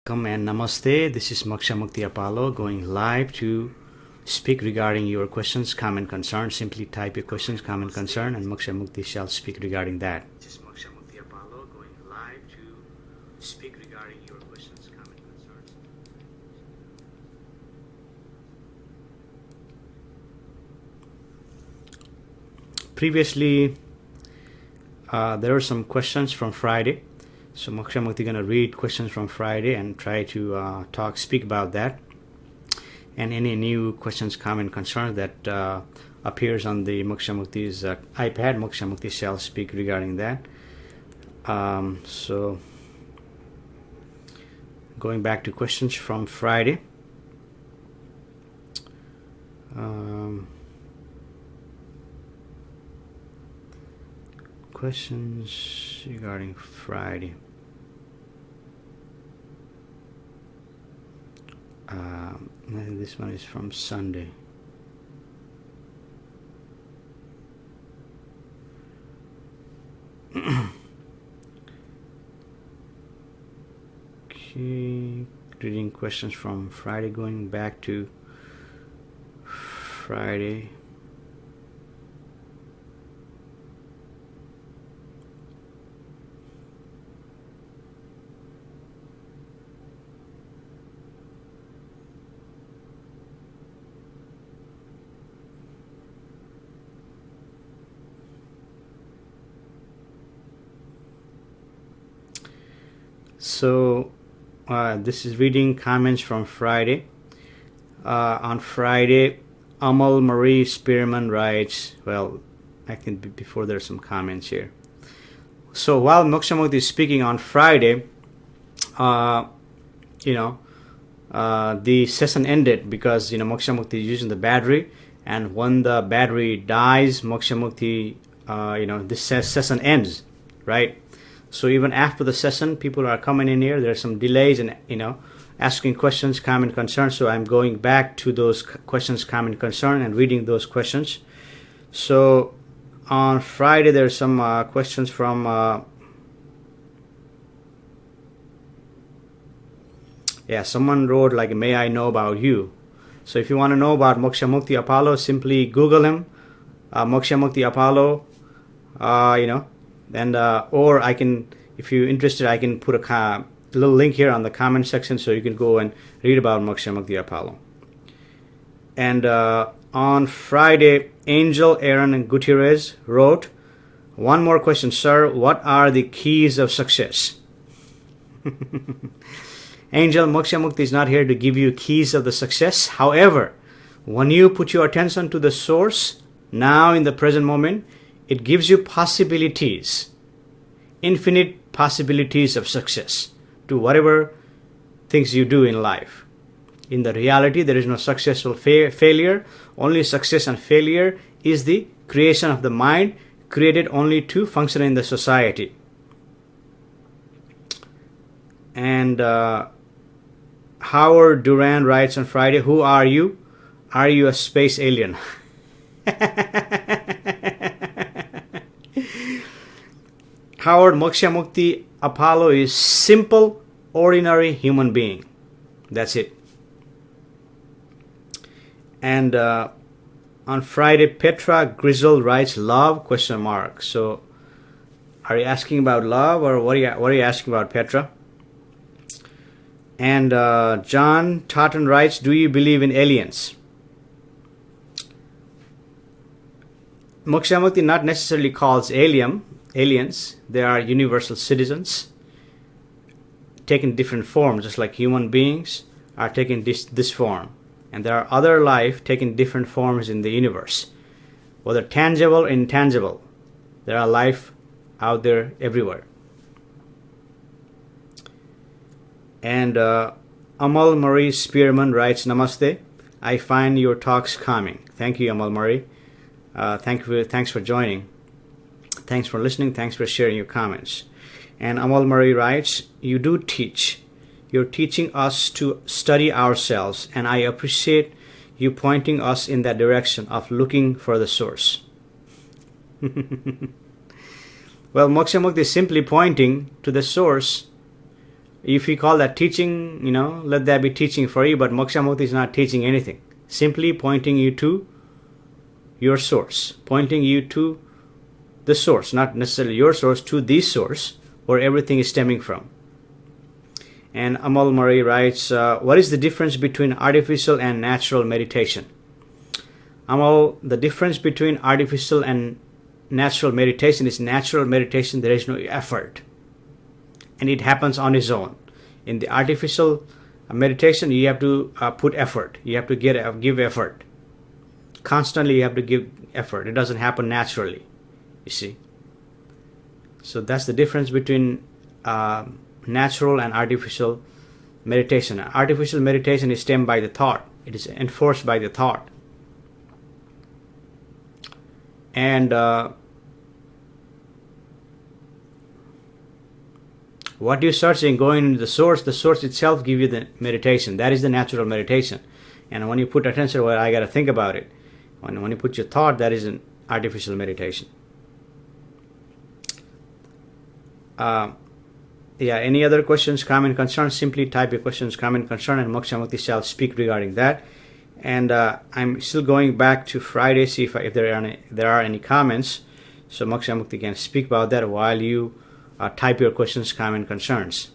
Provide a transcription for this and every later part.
Welcome and namaste. This is Moksha Mukti Apollo going live to speak regarding your questions, comment, concern. Simply type your questions, comment, concern, and Moksha Mukti shall speak regarding that. This is Moksha Mukti Apollo going live to speak regarding your questions, comment, concerns. Previously, there were some questions from Friday. So Moksha Mukti going to read questions from Friday and try to speak about that. And any new questions, comment, concerns that appears on the Moksha Mukti's iPad, Moksha Mukti shall speak regarding that. So going back to questions from Friday. Questions regarding Friday. I think this one is from Sunday. Okay, reading questions from Friday, going back to Friday. So this is reading comments from Friday. On Friday, Amal Marie Spearman writes, well, I think before there's some comments here. So while Moksha Mukti is speaking on Friday, the session ended because, Moksha Mukti is using the battery, and when the battery dies, Moksha Mukti, this session ends, right? So even after the session, people are coming in here. There's some delays and, asking questions, comment, concern. So I'm going back to those questions, comment, concern, and reading those questions. So on Friday, there's some questions from, someone wrote like, may I know about you? So if you want to know about Moksha Mukti Apollo, simply Google him, Moksha Mukti Apollo, and or I can, if you're interested, I can put a little link here on the comment section so you can go and read about Moksha Mukti Apollo. And on Friday, Angel Aaron Gutierrez wrote, one more question, sir. What are the keys of success? Angel, Moksha Mukti is not here to give you keys of the success. However, when you put your attention to the source, now in the present moment, it gives you possibilities, infinite possibilities of success to whatever things you do in life. In the reality, there is no successful failure. Only success and failure is the creation of the mind, created only to function in the society. And Howard Duran writes on Friday, who are you? Are you a space alien? Howard, Moksha Mukti Apollo is simple, ordinary human being. That's it. And on Friday, Petra Grizzle writes, love, question mark. So are you asking about love, or what are you asking about, Petra? And John Totten writes, do you believe in aliens? Moksha Mukti not necessarily calls aliens. They are universal citizens taking different forms, just like human beings are taking this form. And there are other life taking different forms in the universe, whether tangible or intangible. There are life out there everywhere. And Amal Marie Spearman writes, namaste. I find your talks calming. Thank you, Amal Marie. Thanks for joining. Thanks for listening. Thanks for sharing your comments. And Amal Marie writes, you do teach. You're teaching us to study ourselves, and I appreciate you pointing us in that direction of looking for the source. Well, Moksha Mukti is simply pointing to the source If you call that teaching, let that be teaching for you, but Moksha Mukti is not teaching anything. Simply pointing you to your source, pointing you to the source, not necessarily your source, to the source where everything is stemming from. And Amal Murray writes, what is the difference between artificial and natural meditation? Amal, the difference between artificial and natural meditation is natural meditation, there is no effort. And it happens on its own. In the artificial meditation, you have to put effort. You have to give effort. Constantly you have to give effort. It doesn't happen naturally, you see. So that's the difference between natural and artificial meditation. Artificial meditation is stemmed by the thought. It is enforced by the thought. And what you're searching, going into the source itself gives you the meditation. That is the natural meditation. And when you put attention, well, I got to think about it. When you put your thought, that is an artificial meditation. Any other questions, comment, concern? Simply type your questions, comment, concern, and Moksha Mukti shall speak regarding that. And I'm still going back to Friday, see if there are any comments. So Moksha Mukti can speak about that while you type your questions, comment, concerns.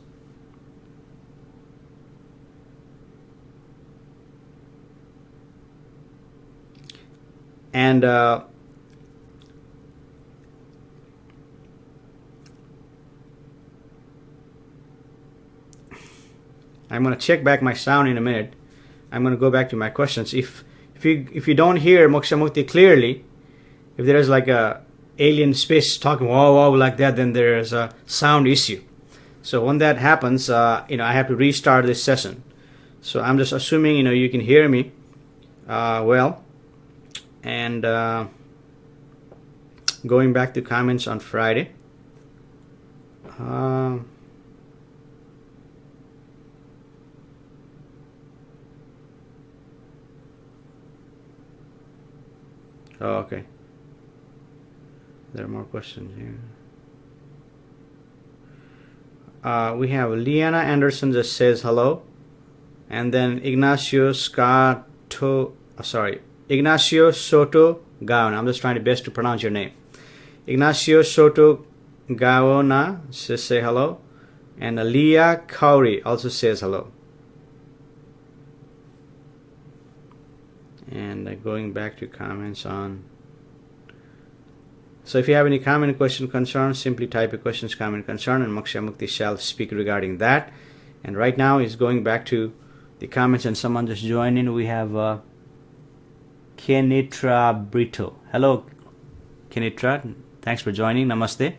And I'm going to check back my sound in a minute. I'm going to go back to my questions. If you don't hear Moksha Mukti clearly, if there is like a alien space talking wow like that, then there is a sound issue. So when that happens, I have to restart this session. So I'm just assuming you can hear me well. And going back to comments on Friday. Okay. There are more questions here. We have Liana Anderson just says hello. And then Ignacio Soto Gaona. I'm just trying to best to pronounce your name. Ignacio Soto Gaona says say hello. And Leah Cowrie also says hello. And going back to comments on. So if you have any comment, question, concern, simply type your questions, comment, concern, and Moksha Mukti shall speak regarding that. And right now is going back to the comments, and someone just joined in. We have Kenitra Brito. Hello, Kenitra. Thanks for joining. Namaste.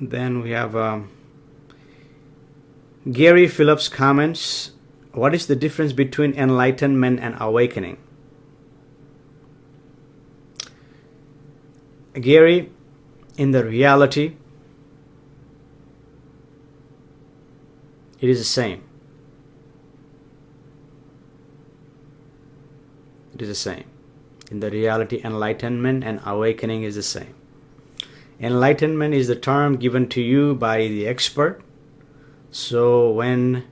Then we have Gary Phillips comments. What is the difference between enlightenment and awakening? Gary, in the reality, it is the same. It is the same. In the reality, enlightenment and awakening is the same. Enlightenment is the term given to you by the expert. So when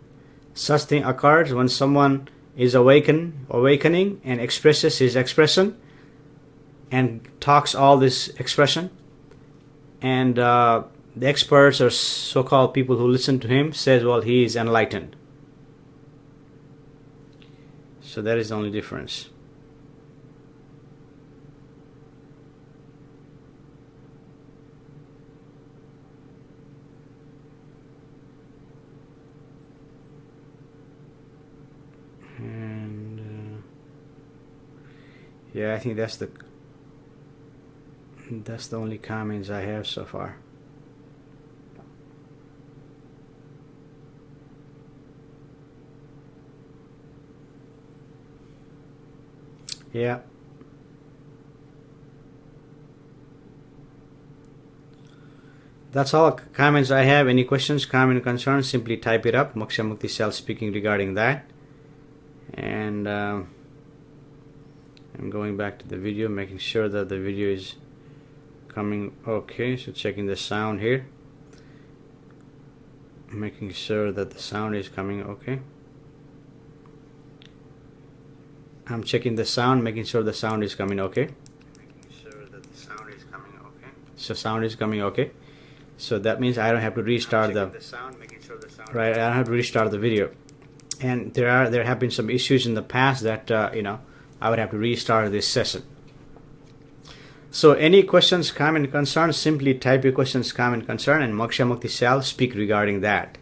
such thing occurs, when someone is awakening and expresses his expression and talks all this expression, and the experts or so-called people who listen to him says, well, he is enlightened. So that is the only difference. And yeah, I think that's the only comments I have so far. Yeah. That's all comments I have. Any questions, comment, concerns, simply type it up. Moksha Mukti shall speaking regarding that. And I'm going back to the video, making sure that the video is coming okay. So checking the sound here, making sure that the sound is coming okay. I'm checking the sound, making sure the sound is coming okay. So sound is coming okay. So that means I don't have to restart the sound, making sure the sound right. I don't have to restart the video. And there have been some issues in the past that I would have to restart this session. So any questions, comment, concerns, simply type your questions, comment, concern, and Moksha Mukti shall speak regarding that.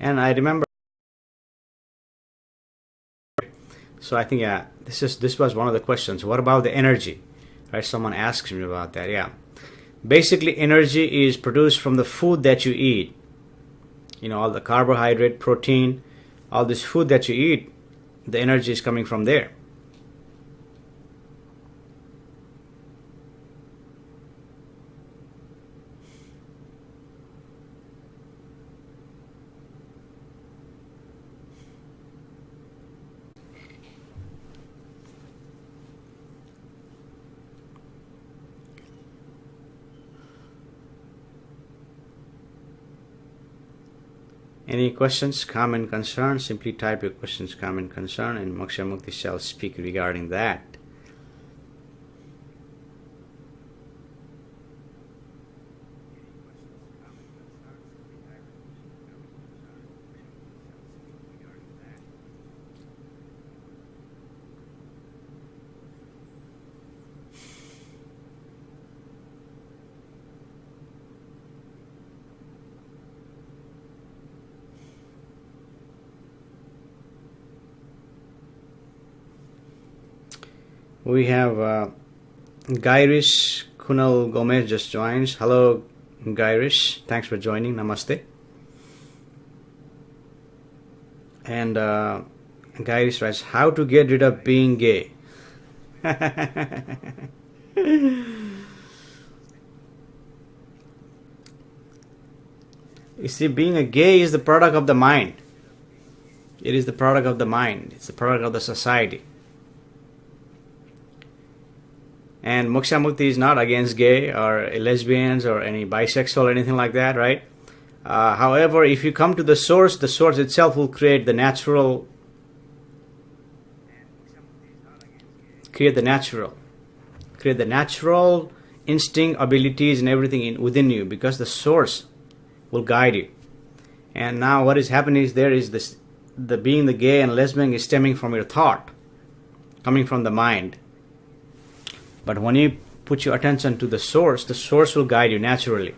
And I remember, so I think this was one of the questions. What about the energy? Right? Someone asks me about that. Yeah. Basically, energy is produced from the food that you eat. All the carbohydrate, protein, all this food that you eat, the energy is coming from there. Any questions, comment, concern? Simply type your questions, comment, concern, and Moksha Mukti shall speak regarding that. We have Gairish Kunal Gomez just joins. Hello, Gairish. Thanks for joining. Namaste. And Gairish writes, how to get rid of being gay. You see, being a gay is the product of the mind. It is the product of the mind. It's the product of the society. And Moksha Mukti is not against gay or lesbians or any bisexual or anything like that, right? However, if you come to the source itself will create the natural instinct, abilities, and everything within you, because the source will guide you. And now what is happening is there is this, the being the gay and lesbian is stemming from your thought, coming from the mind. But when you put your attention to the source will guide you naturally.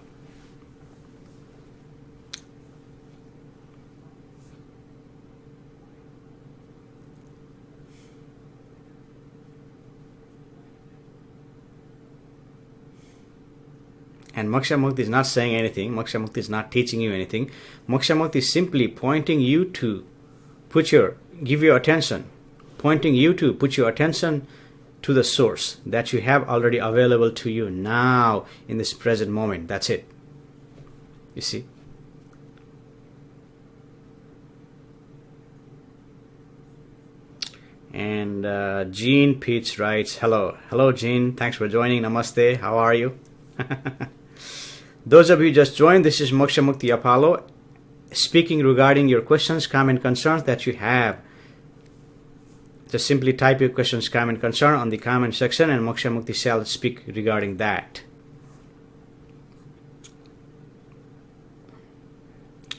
And Moksha Mukti is not saying anything. Moksha Mukti is not teaching you anything. Moksha Mukti is simply pointing you to give your attention, pointing you to put your attention to the source that you have already available to you now in this present moment. That's it. You see? And Jean Peach writes, hello. Hello, Jean. Thanks for joining. Namaste. How are you? Those of you just joined, this is Moksha Mukti Apollo speaking regarding your questions, comment, concerns that you have. Just simply type your questions, comment, concern on the comment section, and Moksha Mukti shall speak regarding that.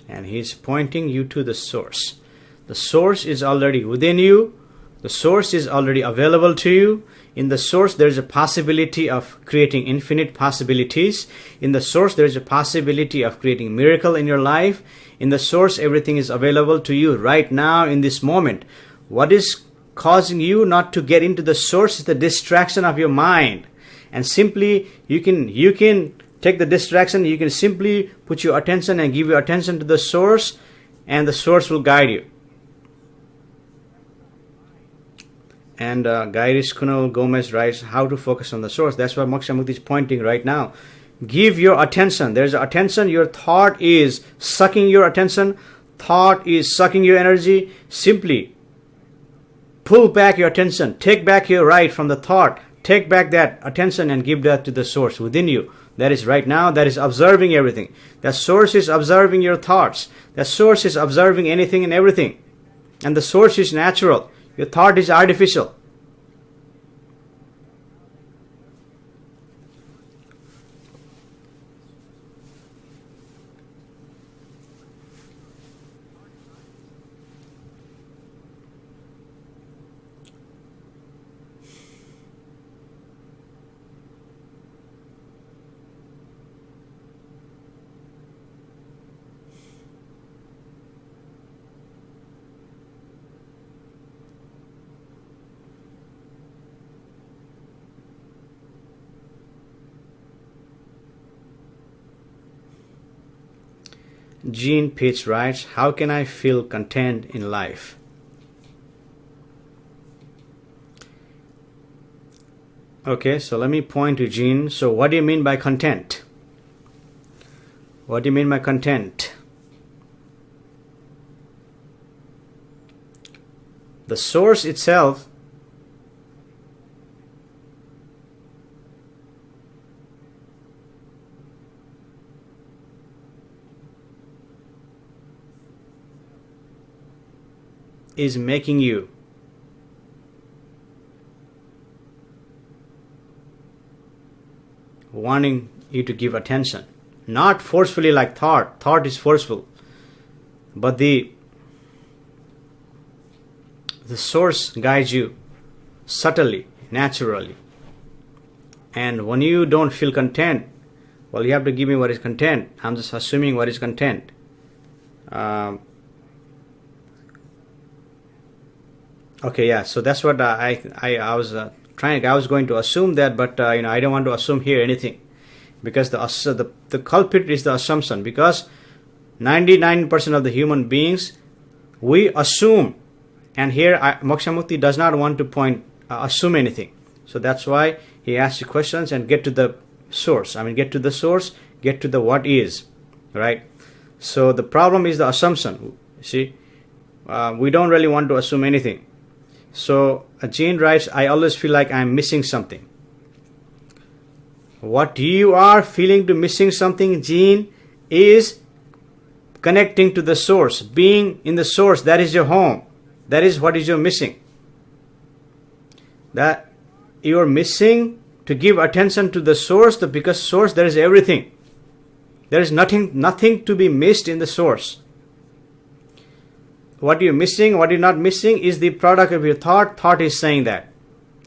And he's pointing you to the source. The source is already within you. The source is already available to you. In the source, there is a possibility of creating infinite possibilities. In the source, there is a possibility of creating miracle in your life. In the source, everything is available to you right now in this moment. What is causing you not to get into the source is the distraction of your mind. and simply you can take the distraction. You can simply put your attention and give your attention to the source, and the source will guide you. And Gairis Kunal Gomez writes, how to focus on the source. That's what Moksha Mukti is pointing right now. Give your attention. There's attention. Your thought is sucking your attention. Thought is sucking your energy. Simply pull back your attention. Take back your right from the thought. Take back that attention and give that to the source within you. That is right now. That is observing everything. That source is observing your thoughts. That source is observing anything and everything. And the source is natural. Your thought is artificial. Jean Pitts writes, how can I feel content in life? Okay, so let me point to Jean. So what do you mean by content? What do you mean by content? The source itself is making you wanting you to give attention, not forcefully like thought is forceful, but the source guides you subtly, naturally. And when you don't feel content, well, you have to give me what is content. I'm just assuming what is content. Okay, yeah. So that's what I was trying. I was going to assume that, but I don't want to assume here anything, because the culprit is the assumption. Because 99% of the human beings, we assume, and here Moksha Mukti does not want to assume anything. So that's why he asks you questions and get to the source. Get to the source, get to the what is, right? So the problem is the assumption. See, we don't really want to assume anything. So Jean writes, I always feel like I'm missing something. What you are feeling to missing something, Jean, is connecting to the source. Being in the source, that is your home. That is what is you're missing. That you're missing to give attention to the source, because source, there is everything. There is nothing to be missed in the source. What you're missing, what you're not missing is the product of your thought. Thought is saying that.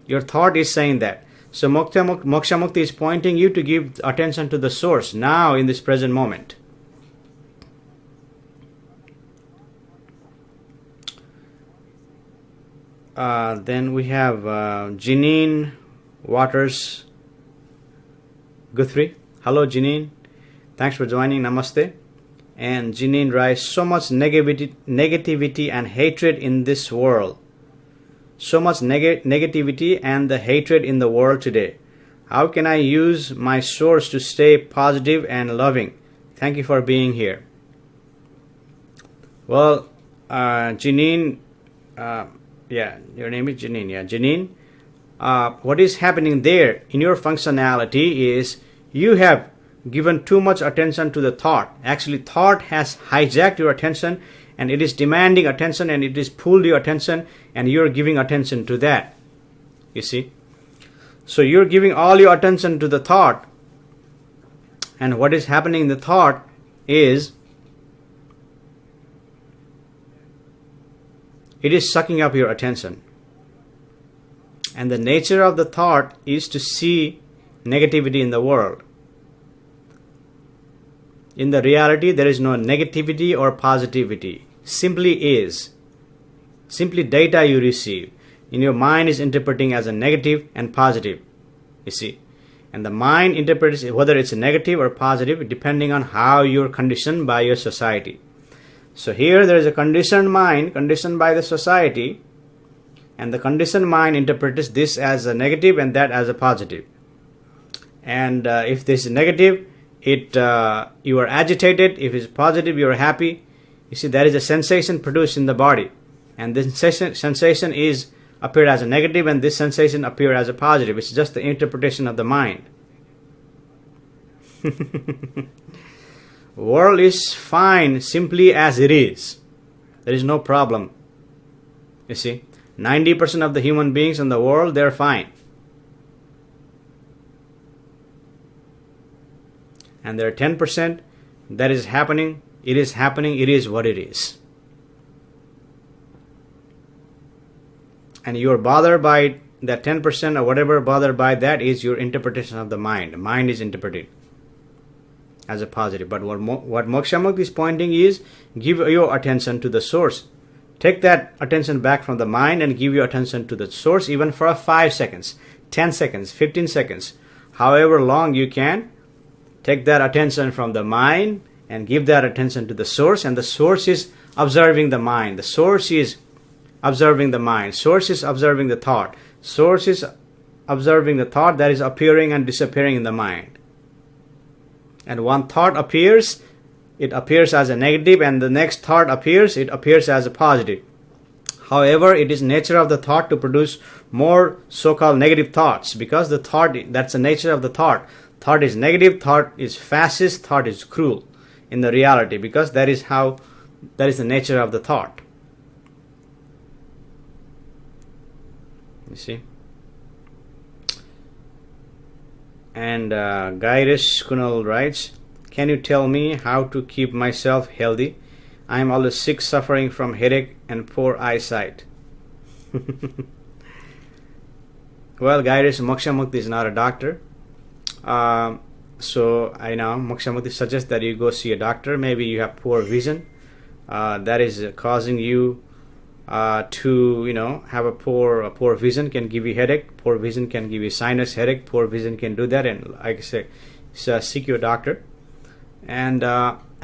Your thought is saying that. So Moksha Mukti is pointing you to give attention to the source now in this present moment. Then we have Janine Waters Guthrie. Hello, Janine. Thanks for joining. Namaste. And Janine writes, so much negativity and hatred in this world. So much negativity and the hatred in the world today. How can I use my source to stay positive and loving? Thank you for being here. Well, Janine, yeah, your name is Janine. Yeah, Janine. What is happening there in your functionality is you have given too much attention to the thought. Actually, thought has hijacked your attention, and it is demanding attention, and it is pulled your attention, and you're giving attention to that. You see? So you're giving all your attention to the thought, and what is happening in the thought is it is sucking up your attention. And the nature of the thought is to see negativity in the world. In the reality, there is no negativity or positivity. Simply is. Simply data you receive. In your mind is interpreting as a negative and positive. You see. And the mind interprets whether it's negative or positive depending on how you're conditioned by your society. So here there is a conditioned mind, conditioned by the society, and the conditioned mind interprets this as a negative and that as a positive. And if this is negative, you are agitated. If it's positive, you are happy. You see, there is a sensation produced in the body, and this sensation is appear as a negative, and this sensation appear as a positive. It's just the interpretation of the mind. World is fine simply as it is. There is no problem. You see, 90% of the human beings in the world, they're fine. And there are 10% that is happening. It is happening. It is what it is. And you're bothered by that 10% or whatever bothered by that is your interpretation of the mind. Mind is interpreted as a positive. But what Moksha Mukti is pointing is, give your attention to the source. Take that attention back from the mind and give your attention to the source, even for 5 seconds, 10 seconds, 15 seconds, however long you can. Take that attention from the mind and give that attention to the source, and the source is observing the mind. The source is observing the mind. Source is observing the thought. Source is observing the thought that is appearing and disappearing in the mind. And one thought appears, it appears as a negative, and the next thought appears, it appears as a positive. However, it is nature of the thought to produce more so-called negative thoughts, because the thought, that's the nature of the thought. Thought is negative, thought is fascist, thought is cruel in the reality, because that is the nature of the thought. You see? And Gairesh Kunal writes, can you tell me how to keep myself healthy? I am always sick, suffering from headache and poor eyesight. Well, Gairesh, Moksha Mukti is not a doctor. So I know Moksha Mukti suggests that you go see a doctor. Maybe you have poor vision. That is causing you to have a poor vision, can give you headache. Poor vision can give you sinus headache. Poor vision can do that, and like I say, seek your doctor. And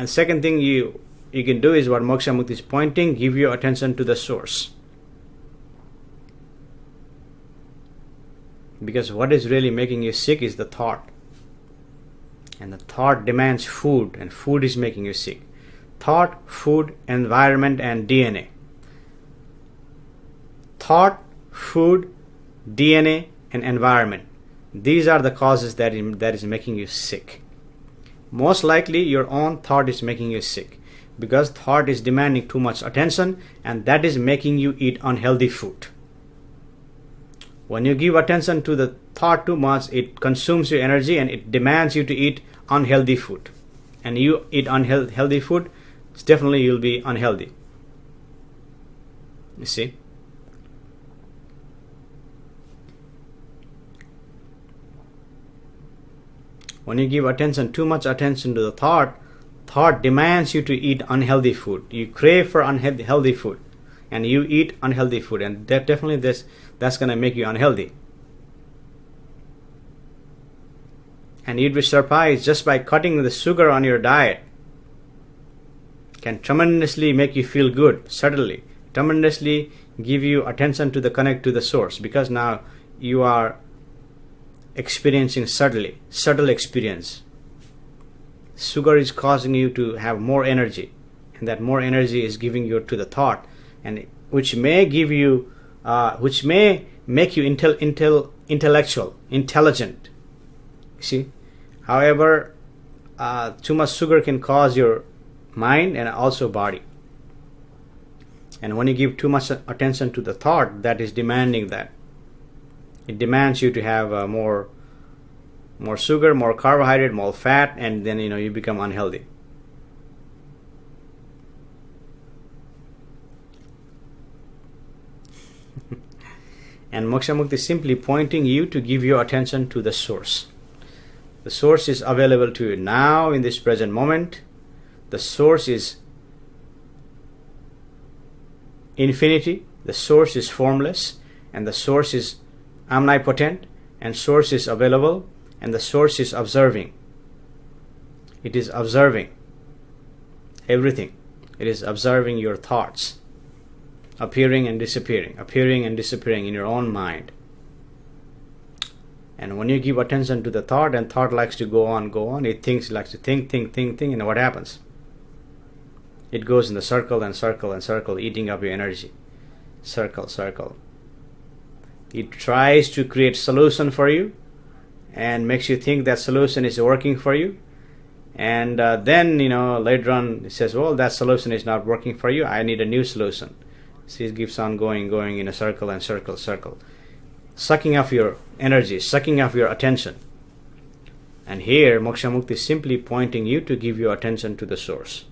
second thing you can do is what Moksha Mukti is pointing: give your attention to the source, because what is really making you sick is the thought, and the thought demands food, and food is making you sick. Thought, food, environment, and DNA. Thought, food, DNA, and environment. These are the causes that is making you sick. Most likely your own thought is making you sick, because thought is demanding too much attention, and that is making you eat unhealthy food. When you give attention to the thought too much, it consumes your energy and it demands you to eat unhealthy food. And you eat unhealthy food, definitely you'll be unhealthy. You see? When you give too much attention to the thought demands you to eat unhealthy food. You crave for unhealthy food, and you eat unhealthy food, and that's going to make you unhealthy. And you'd be surprised, just by cutting the sugar on your diet can tremendously make you feel good, subtly, tremendously give you attention to the connect to the source, because now you are experiencing subtle experience. Sugar is causing you to have more energy, and that more energy is giving you to the thought, and which may make you intelligent. See, however, too much sugar can cause your mind and also body. And when you give too much attention to the thought, that is demanding that. It demands you to have more sugar, more carbohydrate, more fat, and then you become unhealthy. And Moksha Mukti is simply pointing you to give your attention to the source. The source is available to you now in this present moment. The source is infinity. The source is formless, and the source is omnipotent, and source is available, and the source is observing. It is observing everything. It is observing your thoughts, appearing and disappearing in your own mind. And when you give attention to the thought, and thought likes to go on, it likes to think, and what happens? It goes in the circle and circle and circle, eating up your energy. Circle. It tries to create solution for you and makes you think that solution is working for you. And then, later on it says, well, that solution is not working for you. I need a new solution. So it keeps on going in a circle and circle. Sucking off your energy, sucking off your attention. And here, Moksha Mukti is simply pointing you to give your attention to the source.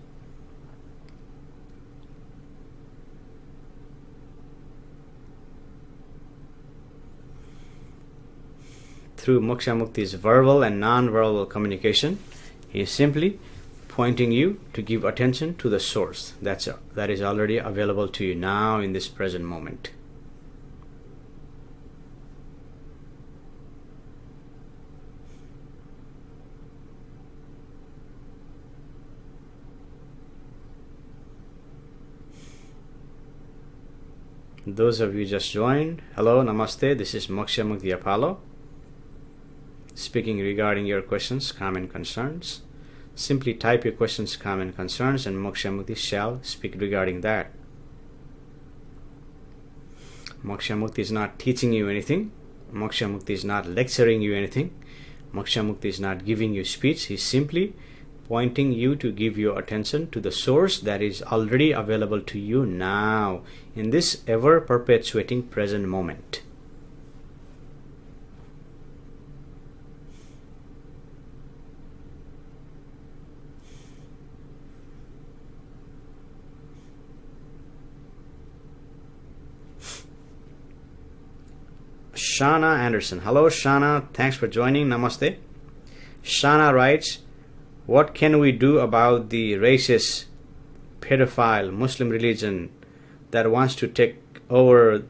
Through Moksha Mukti's verbal and non-verbal communication, he is simply pointing you to give attention to the source that is already available to you now in this present moment. Those of you just joined, hello, namaste, this is Moksha Mukti Apollo, speaking regarding your questions, comments, concerns. Simply type your questions, comments, concerns, and Moksha Mukti shall speak regarding that. Moksha Mukti is not teaching you anything. Moksha Mukti is not lecturing you anything. Moksha Mukti is not giving you speech. He is simply pointing you to give your attention to the source that is already available to you now in this ever perpetuating present moment. Shana Anderson. Hello Shana, thanks for joining. Namaste. Shana writes, what can we do about the racist, pedophile Muslim religion that wants to take over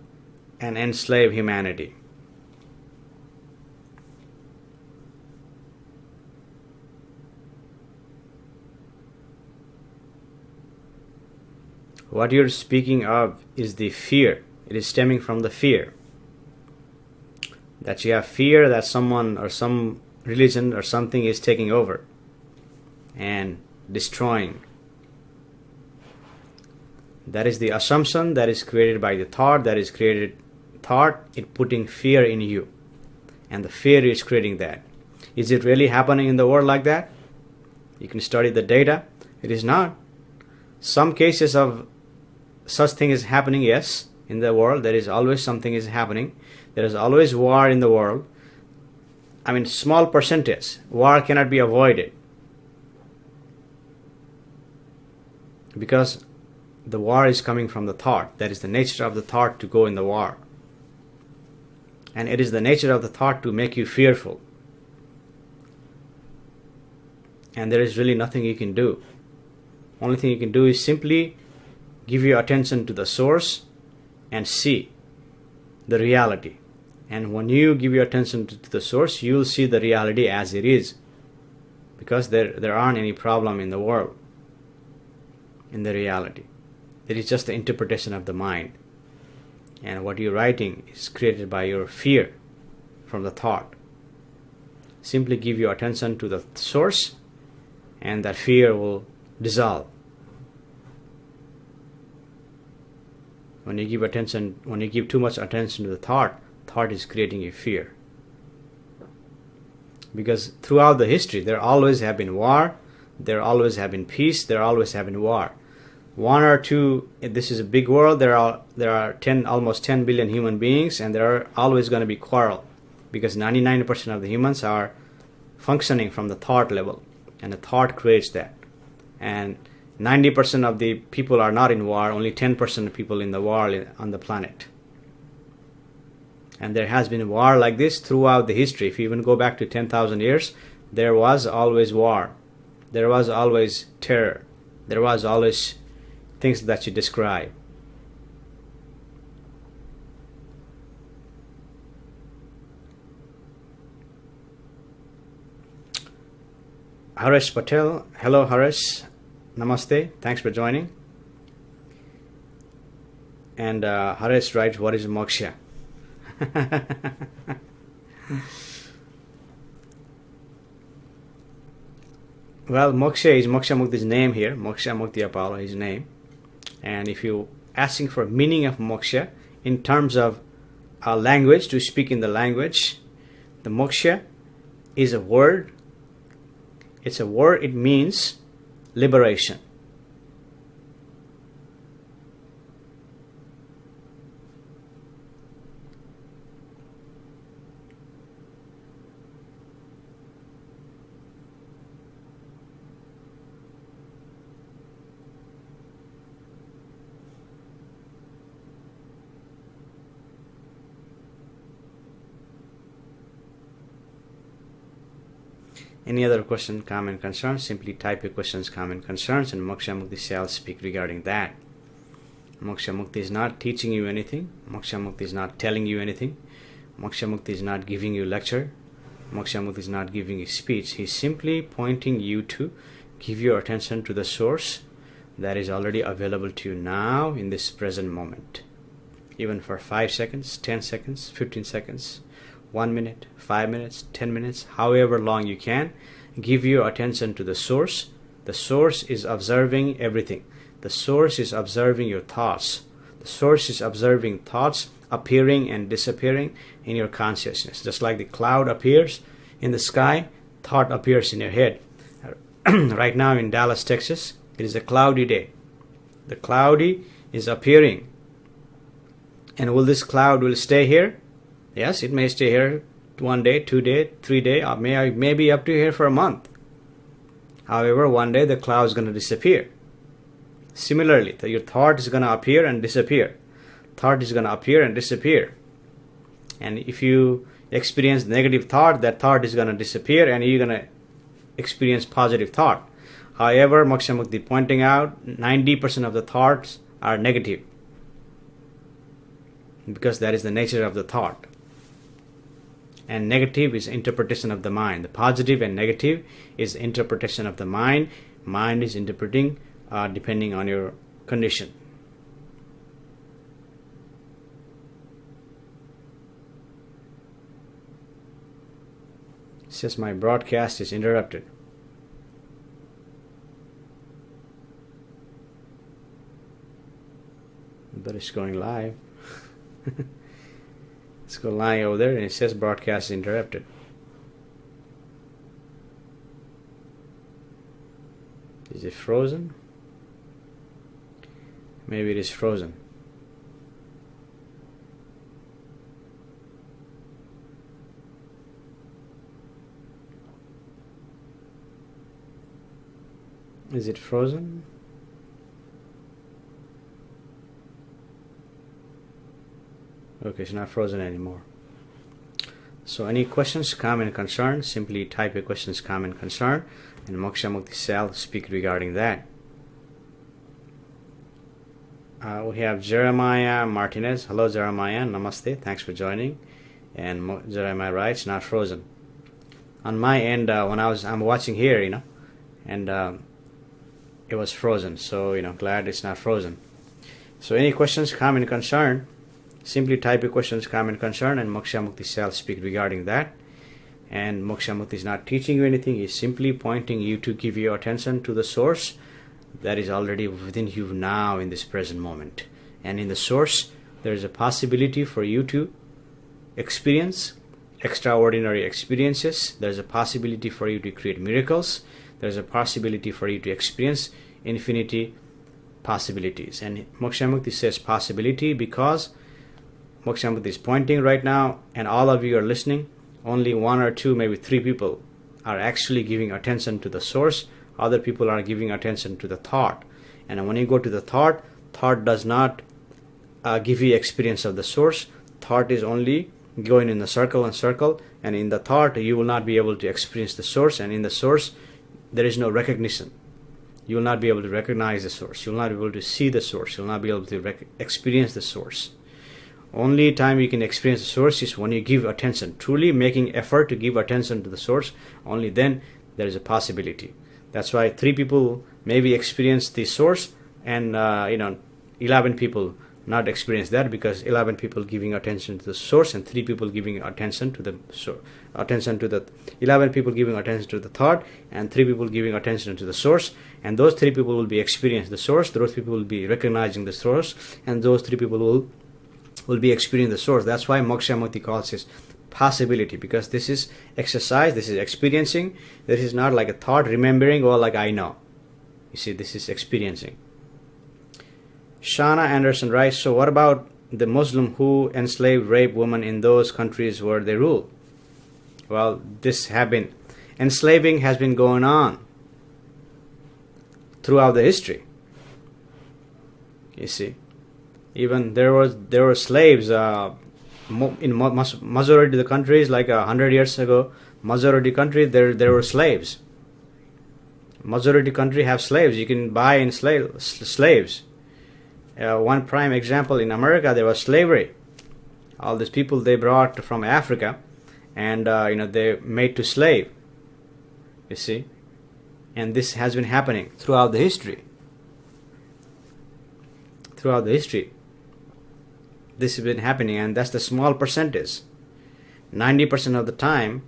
and enslave humanity? What you're speaking of is the fear. It is stemming from the fear. That you have fear that someone or some religion or something is taking over and destroying. That is the assumption that is created by the thought, it putting fear in you. And the fear is creating that. Is it really happening in the world like that? You can study the data. It is not. Some cases of such thing is happening, yes, in the world. There is always something is happening. There is always war in the world. I mean, small percentage. War cannot be avoided. Because the war is coming from the thought. That is the nature of the thought to go in the war. And it is the nature of the thought to make you fearful. And there is really nothing you can do. Only thing you can do is simply give your attention to the source and see the reality. And when you give your attention to the source, you will see the reality as it is. Because there aren't any problem in the world, in the reality. It is just the interpretation of the mind. And what you're writing is created by your fear from the thought. Simply give your attention to the source and that fear will dissolve. When you give too much attention to the thought is creating a fear. Because throughout the history, there always have been war, there always have been peace, there always have been war. One or two, this is a big world, there are almost 10 billion human beings, and there are always going to be quarrel. Because 99% of the humans are functioning from the thought level, and the thought creates that. And 90% of the people are not in war, only 10% of people in the war on the planet. And there has been war like this throughout the history. If you even go back to 10,000 years, there was always war. There was always terror. There was always things that you describe. Harish Patel. Hello, Harish. Namaste. Thanks for joining. And Harish writes, what is moksha? Well, moksha is Moksha Mukti's name here. Moksha Mukti Apollo, his name. And if you asking for meaning of moksha in terms of language, to speak in the language, the moksha is a word. It's a word. It means liberation. Any other question, comment, concern? Simply type your questions, comment, concerns, and Moksha Mukti shall speak regarding that. Moksha Mukti is not teaching you anything. Moksha Mukti is not telling you anything. Moksha Mukti is not giving you lecture. Moksha Mukti is not giving you speech. He is simply pointing you to give your attention to the source that is already available to you now in this present moment. Even for 5 seconds, 10 seconds, 15 seconds, 1 minute, 5 minutes, 10 minutes, however long you can, give your attention to the source. The source is observing everything. The source is observing your thoughts. The source is observing thoughts appearing and disappearing in your consciousness. Just like the cloud appears in the sky, thought appears in your head. Right now in Dallas, Texas, it is a cloudy day. The cloudy is appearing. And will this cloud will stay here? Yes, it may stay here 1 day, 2 days, 3 days, or maybe up to here for a month. However, one day the cloud is going to disappear. Similarly, your thought is going to appear and disappear. Thought is going to appear and disappear. And if you experience negative thought, that thought is going to disappear and you're going to experience positive thought. However, Moksha Mukti pointing out 90% of the thoughts are negative, because that is the nature of the thought. And negative is interpretation of the mind. The positive and negative is interpretation of the mind. Mind is interpreting depending on your condition. It says my broadcast is interrupted. But it's going live. Let's go live over there, and it says broadcast interrupted. Is it frozen? Maybe it is frozen. Is it frozen? Okay, it's not frozen anymore. So any questions, comment, concern, simply type your questions, comment, concern, and Moksha Mukti shall speak regarding that. We have Jeremiah Martinez. Hello, Jeremiah. Namaste. Thanks for joining. And Jeremiah writes, not frozen. On my end, when I'm watching here, and it was frozen. So, glad it's not frozen. So any questions, comment, concern, simply type your questions, comment, concern, and Moksha Mukti shall speak regarding that. And Moksha Mukti is not teaching you anything. He is simply pointing you to give your attention to the source that is already within you now in this present moment. And in the source, there is a possibility for you to experience extraordinary experiences. There is a possibility for you to create miracles. There is a possibility for you to experience infinity possibilities. And Moksha Mukti says possibility because Moksha Mukti is pointing right now, and all of you are listening. Only 1 or 2, maybe 3 people are actually giving attention to the source. Other people are giving attention to the thought. And when you go to the thought does not give you experience of the source. Thought is only going in the circle and circle. And in the thought, you will not be able to experience the source. And in the source, there is no recognition. You will not be able to recognize the source. You will not be able to see the source. You will not be able to experience the source. Only time you can experience the source is when you give attention, truly making effort to give attention to the source. Only then there is a possibility. That's why 3 people maybe experience the source, and 11 people not experience that, because 11 people giving attention to the source and 3 people giving attention to the 11 people giving attention to the thought and 3 people giving attention to the source, and those 3 people will be experiencing the source, those people will be recognizing the source, and those 3 people will be experiencing the source. That's why Moksha Mukti calls this possibility, because this is exercise, this is experiencing. This is not like a thought remembering or like I know. You see, this is experiencing. Shana Anderson writes, so what about the Muslim who enslave, rape women in those countries where they rule? Well, enslaving has been going on throughout the history. You see, even there were slaves in majority of the countries, like 100 years ago. Majority country there were slaves. Majority country have slaves. You can buy and slaves. One prime example, in America there was slavery. All these people they brought from Africa, and they made to slave. You see, and this has been happening throughout the history. Throughout the history, this has been happening, and that's the small percentage. 90% of the time,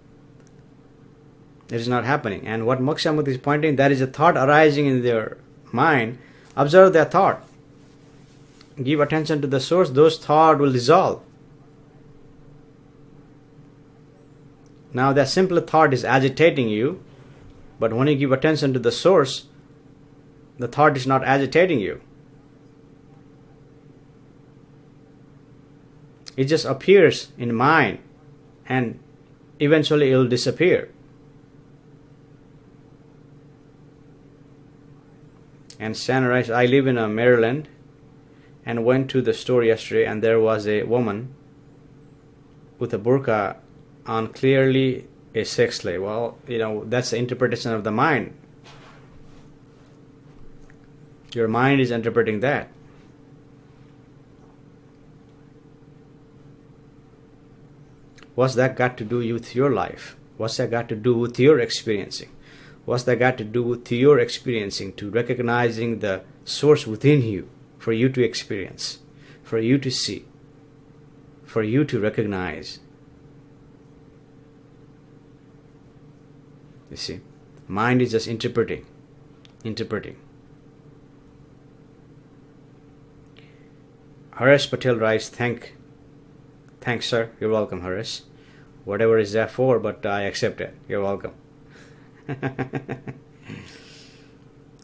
it is not happening. And what Moksha Mukti is pointing, that is a thought arising in their mind. Observe that thought. Give attention to the source. Those thoughts will dissolve. Now that simple thought is agitating you, but when you give attention to the source, the thought is not agitating you. It just appears in mind, and eventually it will disappear. And Stan writes, I live in Maryland and went to the store yesterday, and there was a woman with a burqa on, clearly a sex slave. Well, that's the interpretation of the mind. Your mind is interpreting that. What's that got to do with your life? What's that got to do with your experiencing? What's that got to do with your experiencing, to recognizing the source within you, for you to experience, for you to see, for you to recognize? You see, mind is just interpreting. Harish Patel writes, Thanks, sir. You're welcome, Harish. Whatever is that for, but I accept it. You're welcome.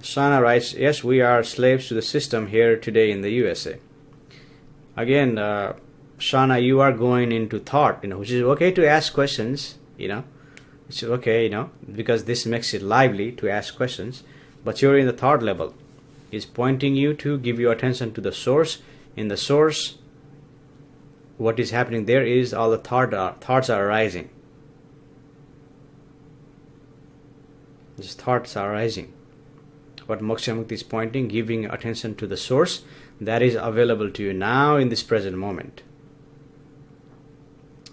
Shana writes, yes, we are slaves to the system here today in the USA. Again, Shana, you are going into thought, which is okay to ask questions, It's okay, because this makes it lively to ask questions, but you're in the thought level. It's pointing you to give your attention to the source. In the source, what is happening there is all the thoughts are arising. These thoughts are arising. What Moksha Mukti is pointing, giving attention to the source, that is available to you now in this present moment.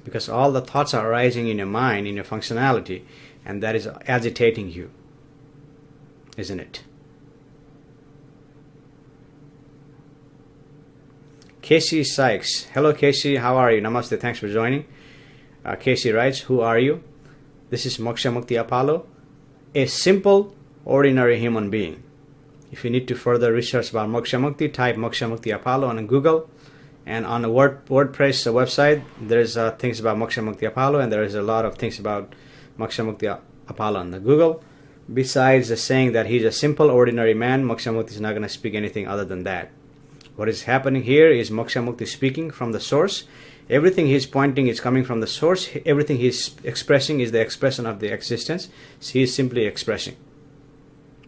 Because all the thoughts are arising in your mind, in your functionality, and that is agitating you, isn't it? Casey Sykes. Hello, Casey. How are you? Namaste. Thanks for joining. Casey writes, who are you? This is Moksha Mukti Apollo, a simple, ordinary human being. If you need to further research about Moksha Mukti, type Moksha Mukti Apollo on Google. And on the WordPress website, there's things about Moksha Mukti Apollo, and there is a lot of things about Moksha Mukti Apollo on the Google. Besides the saying that he's a simple, ordinary man, Moksha Mukti is not going to speak anything other than that. What is happening here is Moksha Mukti speaking from the source. Everything he's pointing is coming from the source. Everything he's expressing is the expression of the existence. So he is simply expressing.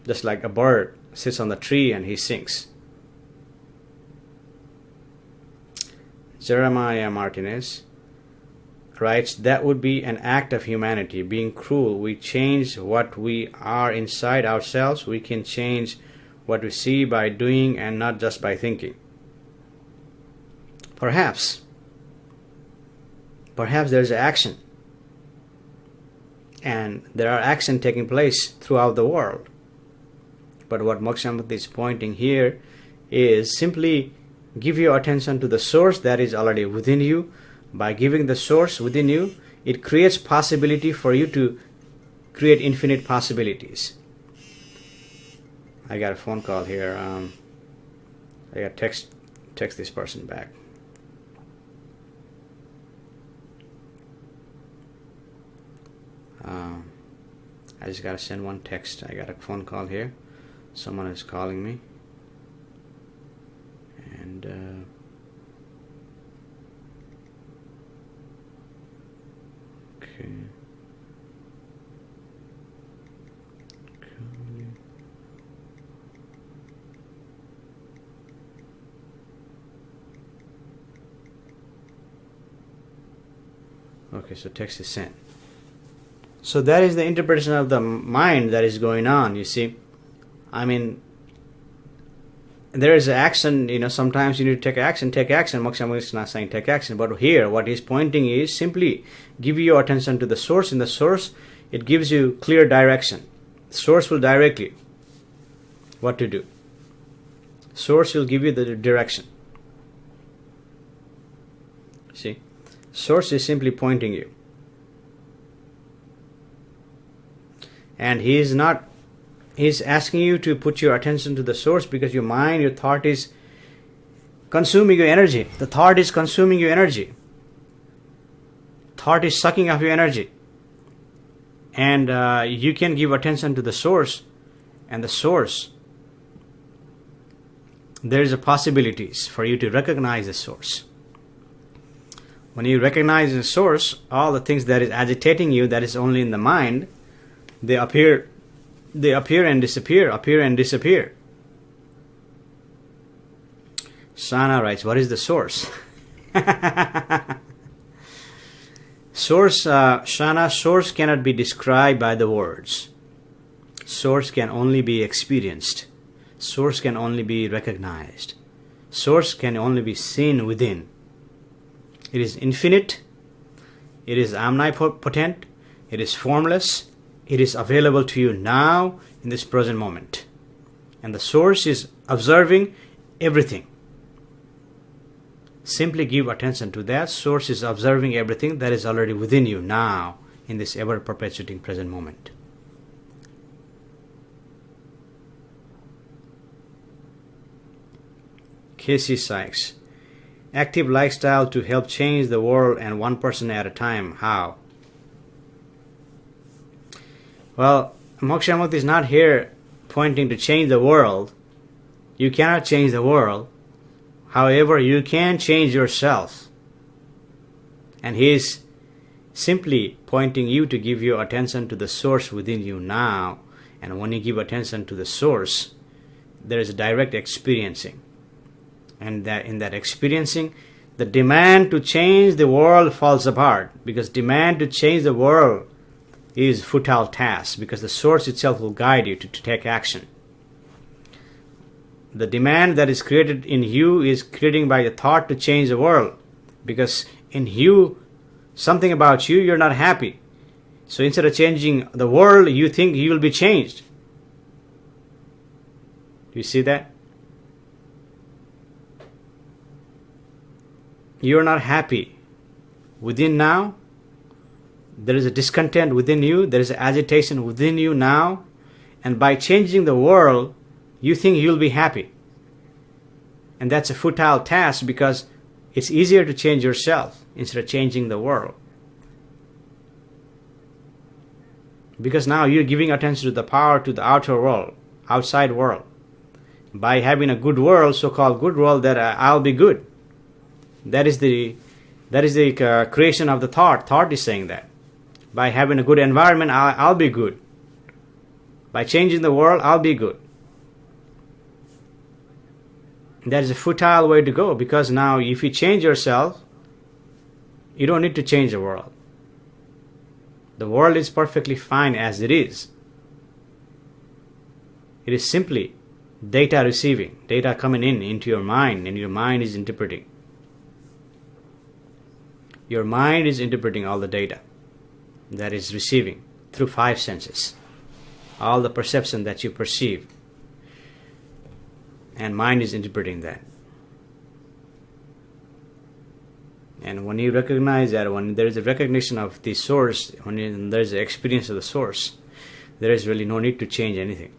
Just like a bird sits on the tree and he sings. Jeremiah Martinez writes, that would be an act of humanity, being cruel. We change what we are inside ourselves. We can change what we see by doing and not just by thinking. Perhaps there's action. and there are actions taking place throughout the world. But what Moksha Mukti is pointing here is simply give your attention to the source that is already within you. By giving the source within you, it creates possibility for you to create infinite possibilities. I got a phone call here. I got text this person back. I just gotta send one text. I got a phone call here. Someone is calling me, and okay. Okay, so text is sent. So that is the interpretation of the mind that is going on, you see. I mean, there is action, sometimes you need to take action. Moksha Mukti is not saying take action, but here what he's pointing is simply give your attention to the source. In the source, it gives you clear direction. Source will direct you what to do. Source will give you the direction. See? Source is simply pointing you. And he's asking you to put your attention to the source because your mind, your thought is consuming your energy. The thought is consuming your energy. Thought is sucking up your energy. And you can give attention to the source. And the source, there is a possibilities for you to recognize the source. When you recognize the source, all the things that is agitating you, that is only in the mind, they appear and disappear, appear and disappear. Sana writes, what is the source? Source, Shana, source cannot be described by the words. Source can only be experienced. Source can only be recognized. Source can only be seen within. It is infinite. It is omnipotent. It is formless. It is available to you now in this present moment. And the source is observing everything. Simply give attention to that. Source is observing everything that is already within you now in this ever-perpetuating present moment. Casey Sykes. Active lifestyle to help change the world and one person at a time. How? Well, Moksha Mukti is not here pointing to change the world. You cannot change the world. However, you can change yourself. And he is simply pointing you to give your attention to the source within you now. And when you give attention to the source, there is a direct experiencing. And that in that experiencing, the demand to change the world falls apart. Because demand to change the world is futile task, because the source itself will guide you to take action. The demand that is created in you is creating by the thought to change the world, because in you, something about you, you're not happy. So instead of changing the world, you think you will be changed. Do you see that? You're not happy within now. There is a discontent within you. There is an agitation within you now. And by changing the world, you think you'll be happy. And that's a futile task because it's easier to change yourself instead of changing the world. Because now you're giving attention to the power to the outer world, outside world. By having a good world, so-called good world, that I'll be good. That is the creation of the thought. Thought is saying that. By having a good environment, I'll be good. By changing the world, I'll be good. That is a futile way to go, because now if you change yourself, you don't need to change the world. The world is perfectly fine as it is. It is simply data receiving, data coming into your mind, and your mind is interpreting. Your mind is interpreting all the data that is receiving. through 5 senses. All the perception that you perceive. And mind is interpreting that. And when you recognize that, when there is a recognition of the source, when there is an experience of the source, there is really no need to change anything.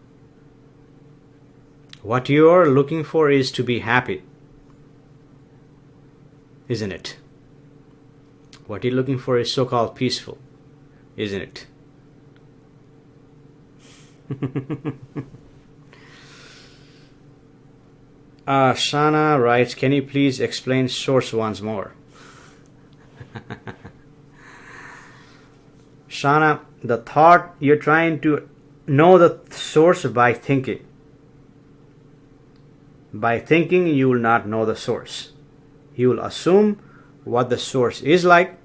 What you are looking for is to be happy, isn't it? What you're looking for is so-called peaceful, isn't it? Shana writes, can you please explain source once more? Shana, the thought, you're trying to know the source by thinking. By thinking, you will not know the source. You will assume what the source is like.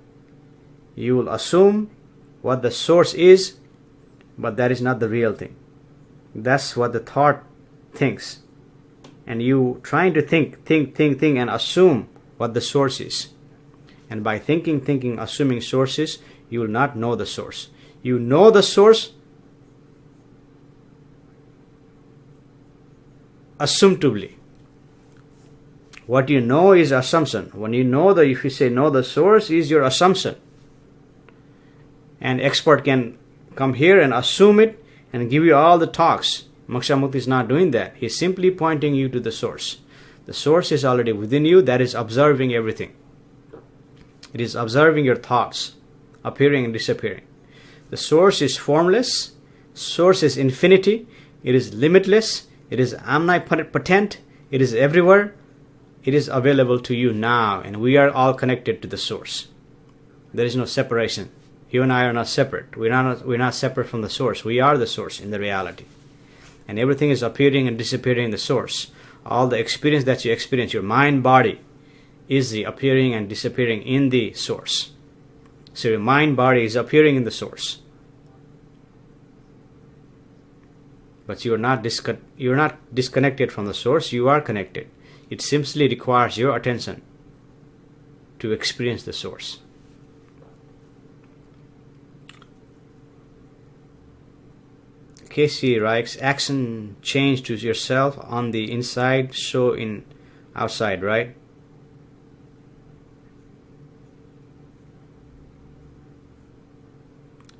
You will assume what the source is, but that is not the real thing. That's what the thought thinks. And you trying to think, and assume what the source is. And by thinking, assuming sources, you will not know the source. You know the source assumptively. What you know is assumption. When you know if you say know the source is your assumption. And expert can come here and assume it and give you all the talks. Moksha Mukti is not doing that. He is simply pointing you to the source. The source is already within you, that is observing everything. It is observing your thoughts, appearing and disappearing. The source is formless. Source is infinity. It is limitless. It is omnipotent. It is everywhere. It is available to you now, and we are all connected to the source. There is no separation. You and I are not separate. We're not separate from the source. We are the source in the reality. And everything is appearing and disappearing in the source. All the experience that you experience, your mind, body, is the appearing and disappearing in the source. So your mind, body is appearing in the source. But you are not disconnected from the source. You are connected. It simply requires your attention to experience the source. Casey writes, action change to yourself on the inside, show in outside, right?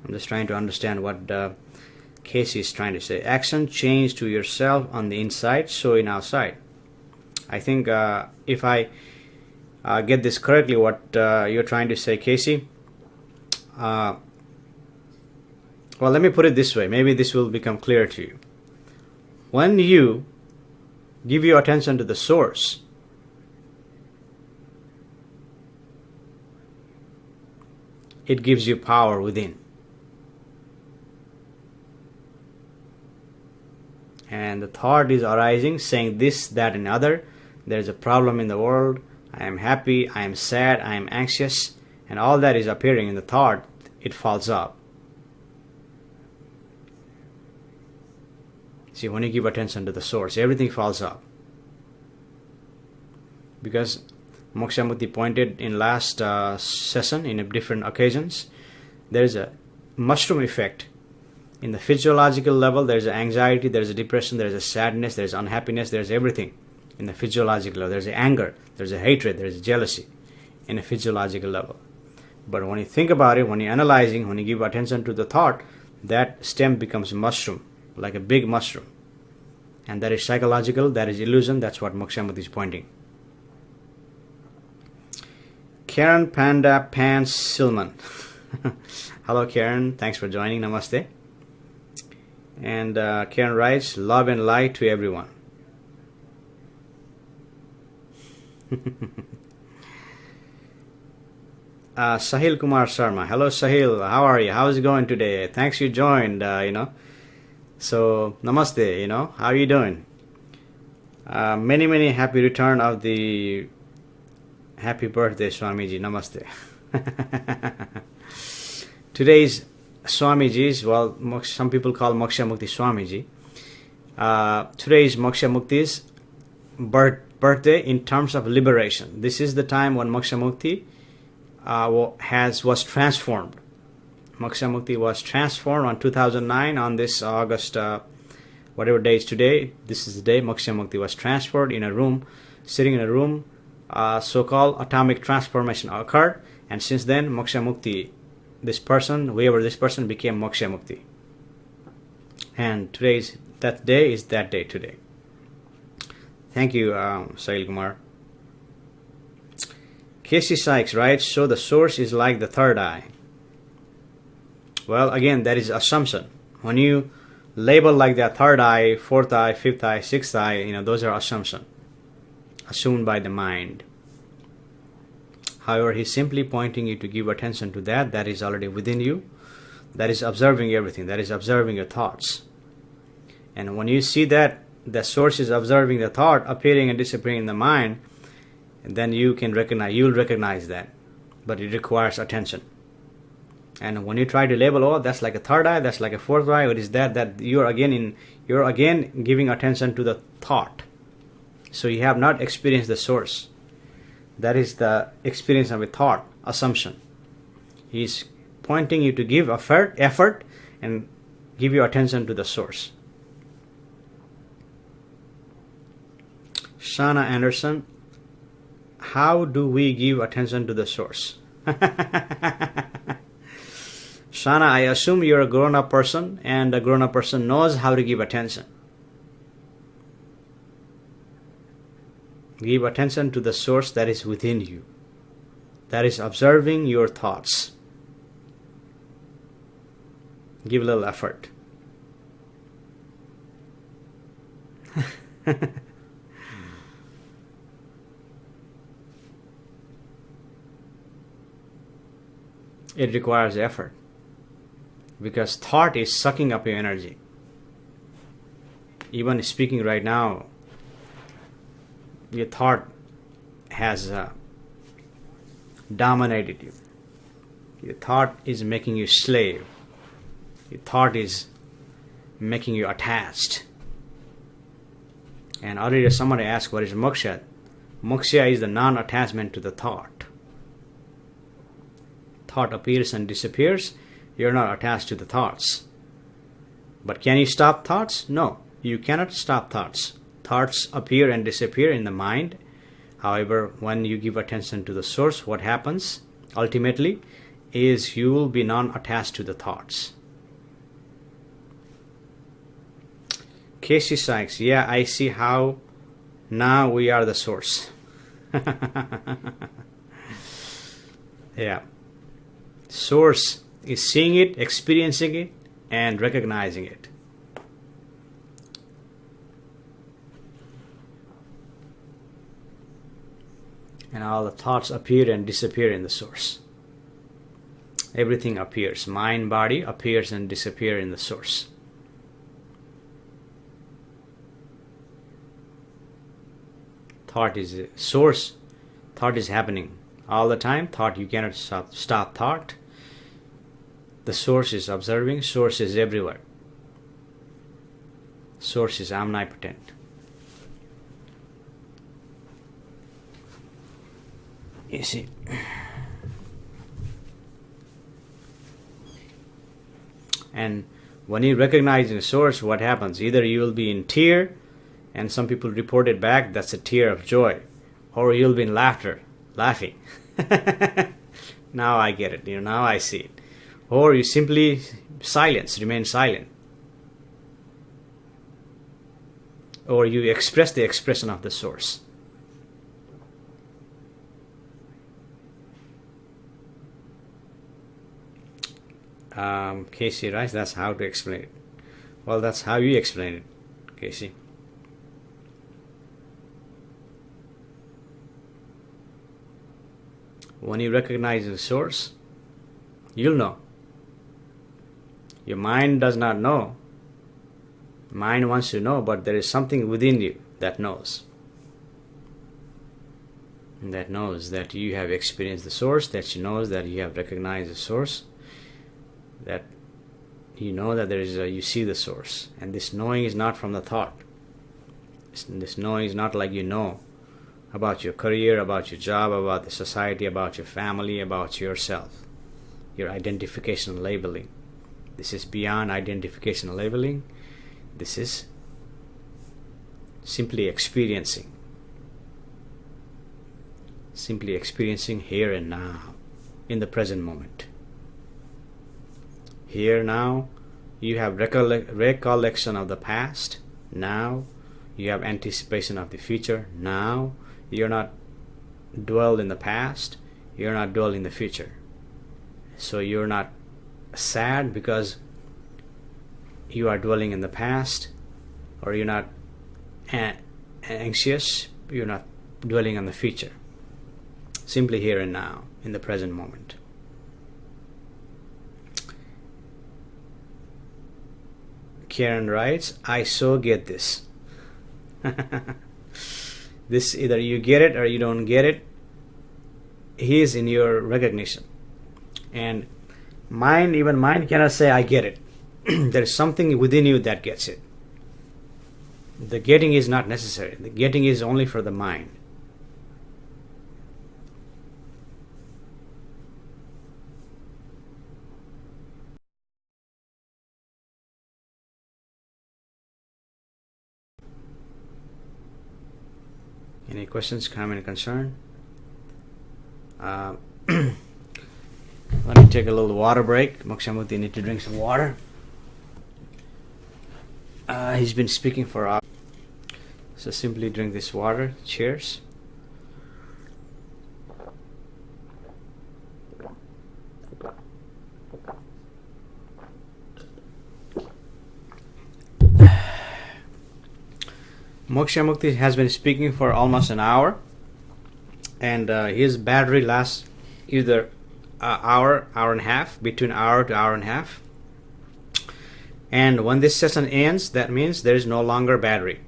I'm just trying to understand what Casey is trying to say. Action change to yourself on the inside, show in outside. I think if I get this correctly, what you're trying to say, Casey, well, let me put it this way. Maybe this will become clear to you. When you give your attention to the source, it gives you power within. And the thought is arising, saying this, that, and other. There's a problem in the world. I am happy, I am sad, I am anxious. And all that is appearing in the thought. It falls up. See, when you give attention to the source, everything falls up. Because Moksha Mukti pointed in last session, in different occasions, there is a mushroom effect. In the physiological level, there is anxiety, there is a depression, there is a sadness, there is unhappiness, there is everything. In the physiological level, there is anger, there is a hatred, there is jealousy. In a physiological level. But when you think about it, when you're analyzing, when you give attention to the thought, that stem becomes a mushroom, like a big mushroom. And that is psychological, that is illusion, that's what Moksha Mukti is pointing. Karen Panda Pan Silman. Hello Karen, thanks for joining, namaste. And Karen writes, love and light to everyone. Sahil Kumar Sharma. Hello Sahil, how are you? How's it going today? Thanks you joined, So, namaste, how are you doing? Many happy return of the happy birthday, Swamiji, namaste. Today's Swamiji's, well, some people call Moksha Mukti Swamiji. Today is Moksha Mukti's birthday in terms of liberation. This is the time when Moksha Mukti was transformed. Moksha Mukti was transformed on 2009 on this August, whatever day is today. This is the day Moksha Mukti was transferred in a room, sitting in a room. So-called atomic transformation occurred, and since then Moksha Mukti, this person, whoever this person, became Moksha Mukti. And today's that day is that day today. Thank you, Sahil Kumar. Casey Sykes writes, so the source is like the third eye. Well, again, that is assumption. When you label like that third eye, fourth eye, fifth eye, sixth eye, those are assumption, assumed by the mind. However, he's simply pointing you to give attention to that is already within you, that is observing everything, that is observing your thoughts. And when you see that the source is observing the thought appearing and disappearing in the mind, then you'll recognize that. But it requires attention. And when you try to label, oh, that's like a third eye, that's like a fourth eye, what is that you're again giving attention to the thought. So you have not experienced the source. That is the experience of a thought, assumption. He's pointing you to give effort and give your attention to the source. Shana Anderson, how do we give attention to the source? Shana, I assume you're a grown-up person, and a grown-up person knows how to give attention. Give attention to the source that is within you, that is observing your thoughts. Give a little effort. It requires effort, because thought is sucking up your energy. Even speaking right now, your thought has dominated you. Your thought is making you slave. Your thought is making you attached. And earlier somebody asked, what is moksha? Moksha is the non-attachment to the thought. Thought appears and disappears. You're not attached to the thoughts. But can you stop thoughts? No, you cannot stop thoughts. Thoughts appear and disappear in the mind. However, when you give attention to the source, what happens ultimately is you will be non-attached to the thoughts. Casey Sykes, yeah, I see how now we are the source. Yeah. Source is seeing it, experiencing it, and recognizing it. And all the thoughts appear and disappear in the source. Everything appears. Mind, body appears and disappears in the source. Thought is a source. Thought is happening all the time. Thought, you cannot stop thought. The source is observing. Source is everywhere. Source is omnipotent. You see. And when you recognize the source, what happens? Either you will be in tear, and some people report it back, that's a tear of joy, or you'll be in laughing. Now I get it, now I see it. Or you simply remain silent. Or you express the expression of the source. Casey writes, that's how to explain it. Well, that's how you explain it, Casey. When you recognize the source, you'll know. Your mind does not know. Mind wants to know, but there is something within you that knows. That knows that you have experienced the source, that knows that you have recognized the source, that you know that you see the source. And this knowing is not from the thought. This knowing is not like you know about your career, about your job, about the society, about your family, about yourself. your identification and labeling. This is beyond identification and labeling. This is simply experiencing. Simply experiencing here and now, in the present moment. Here now, you have recollection of the past. Now, you have anticipation of the future. Now, you're not dwell in the past. You're not dwell in the future. So you're not sad because you are dwelling in the past, or you're not anxious. You're not dwelling on the future. Simply here and now, in the present moment. Karen writes, I so get this. This, either you get it or you don't get it. He is in your recognition. And even mind cannot say, I get it. There is something within you that gets it. The getting is not necessary. The getting is only for the mind. Any questions, comment, concern? Let me take a little water break. Moksha Mukti need to drink some water. He's been speaking for hours. So simply drink this water. Cheers. Moksha Mukti has been speaking for almost an hour, and his battery lasts either an hour, hour and a half, between hour to hour and a half. And when this session ends, that means there is no longer battery.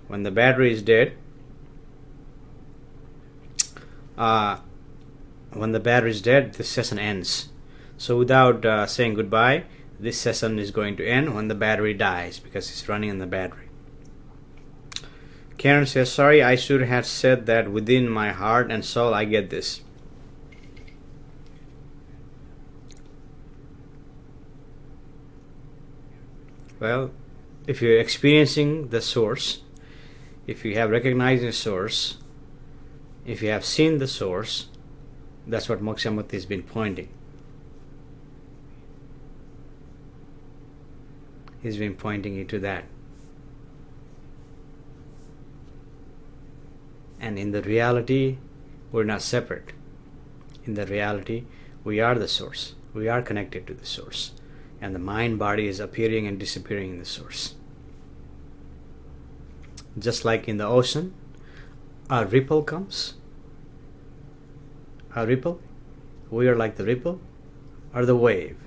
When the battery is dead, this session ends. So without saying goodbye, this session is going to end when the battery dies, because it's running on the battery. Karen says, sorry, I should have said that within my heart and soul I get this. Well, if you're experiencing the source, if you have recognized the source, if you have seen the source, that's what Moksha Mukti has been pointing. He's been pointing you to that. And in the reality, we're not separate. In the reality, we are the source. We are connected to the source. And the mind body is appearing and disappearing in the source. Just like in the ocean, a ripple comes. A ripple. We are like the ripple or the wave.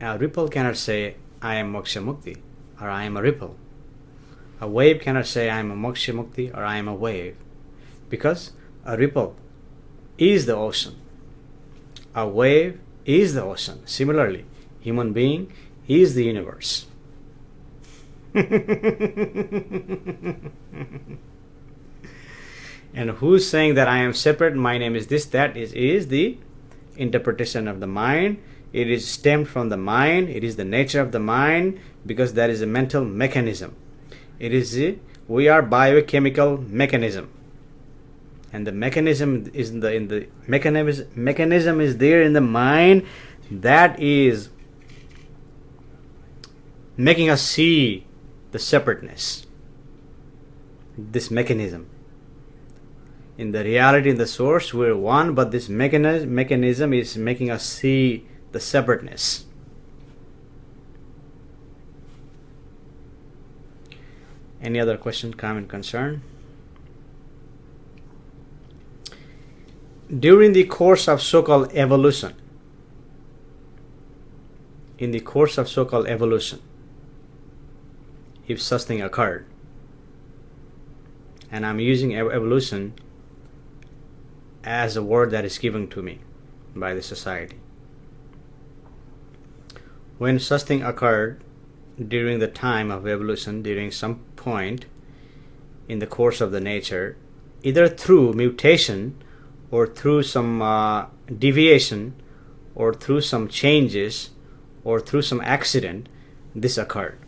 A ripple cannot say, I am Moksha Mukti, or I am a ripple. A wave cannot say, I am a Moksha Mukti, or I am a wave. Because a ripple is the ocean. A wave is the ocean. Similarly, human being is the universe. And who's saying that I am separate, my name is this, that is the interpretation of the mind. It is stemmed from the mind. It is the nature of the mind, because that is a mental mechanism. It is we are biochemical mechanism, and the mechanism is in the mechanism is there in the mind, that is making us see the separateness. This mechanism. In the reality, in the source, we're one, but this mechanism is making us see the separateness. Any other question, comment, concern? During the course of so-called evolution, if such thing occurred, and I'm using evolution as a word that is given to me by the society. When such thing occurred during the time of evolution, during some point in the course of the nature, either through mutation or through some deviation, or through some changes, or through some accident, this occurred.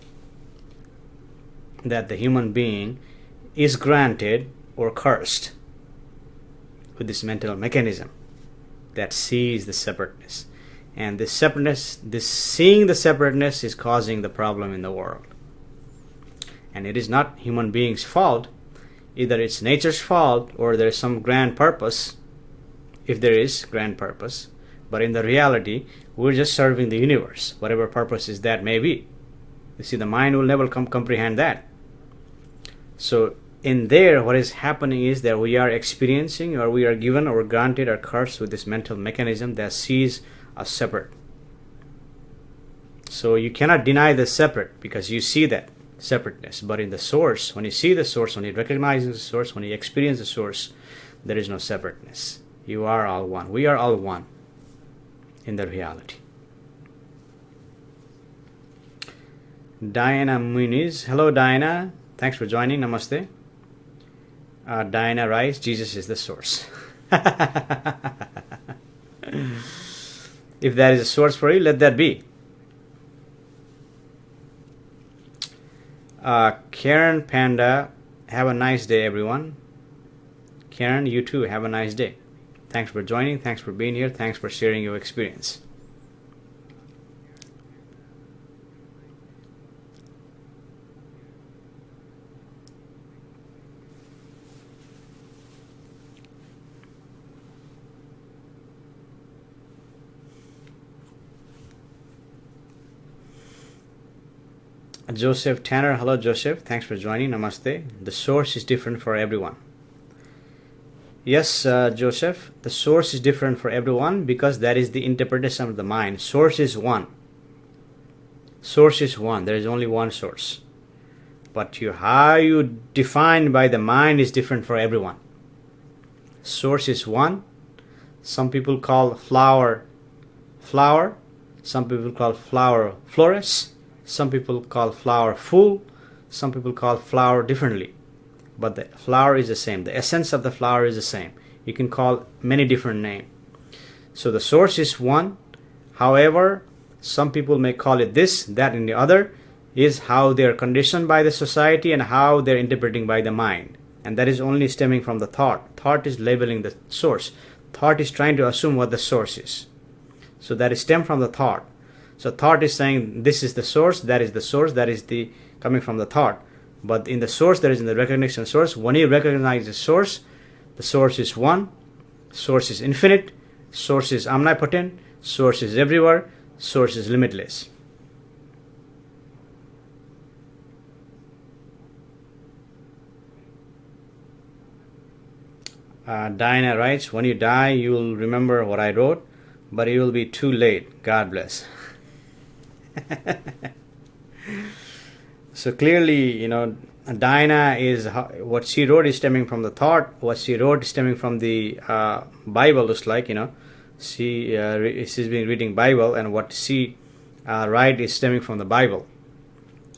That the human being is granted or cursed with this mental mechanism that sees the separateness. And this separateness, this seeing the separateness, is causing the problem in the world. And it is not human beings' fault. Either it's nature's fault or there is some grand purpose, if there is grand purpose. But in the reality, we're just serving the universe, whatever purposes that may be. You see, the mind will never comprehend that. So in there, what is happening is that we are experiencing, or we are given or granted or cursed with this mental mechanism that sees us separate. So you cannot deny the separate because you see that separateness. But in the source, when you see the source, when you recognize the source, when you experience the source, there is no separateness. You are all one. We are all one in the reality. Diana Muniz. Hello, Diana. Thanks for joining. Namaste. Diana writes, Jesus is the source. If that is a source for you, let that be. Karen Panda, have a nice day, everyone. Karen, you too, have a nice day. Thanks for joining. Thanks for being here. Thanks for sharing your experience. Joseph Tanner, hello Joseph, thanks for joining. Namaste. The source is different for everyone. Yes, Joseph, the source is different for everyone because that is the interpretation of the mind. Source is one. Source is one. There is only one source. But how you define by the mind is different for everyone. Source is one. Some people call flower flower. Some people call flower florist. Some people call flower full. Some people call flower differently. But the flower is the same. The essence of the flower is the same. You can call many different names. So the source is one. However, some people may call it this, that, and the other. Is how they are conditioned by the society and how they're interpreting by the mind. And that is only stemming from the thought. Thought is labeling the source. Thought is trying to assume what the source is. So that is stem from the thought. So thought is saying this is the source, that is the source, that is the coming from the thought. But in the source, there is in the recognition source. When you recognize the source is one, source is infinite, source is omnipotent, source is everywhere, source is limitless. Diana writes, when you die, you will remember what I wrote, but it will be too late. God bless. So clearly, Diana is what she wrote is stemming from the thought. What she wrote is stemming from the Bible. Looks like she's been reading Bible, and what she write is stemming from the Bible.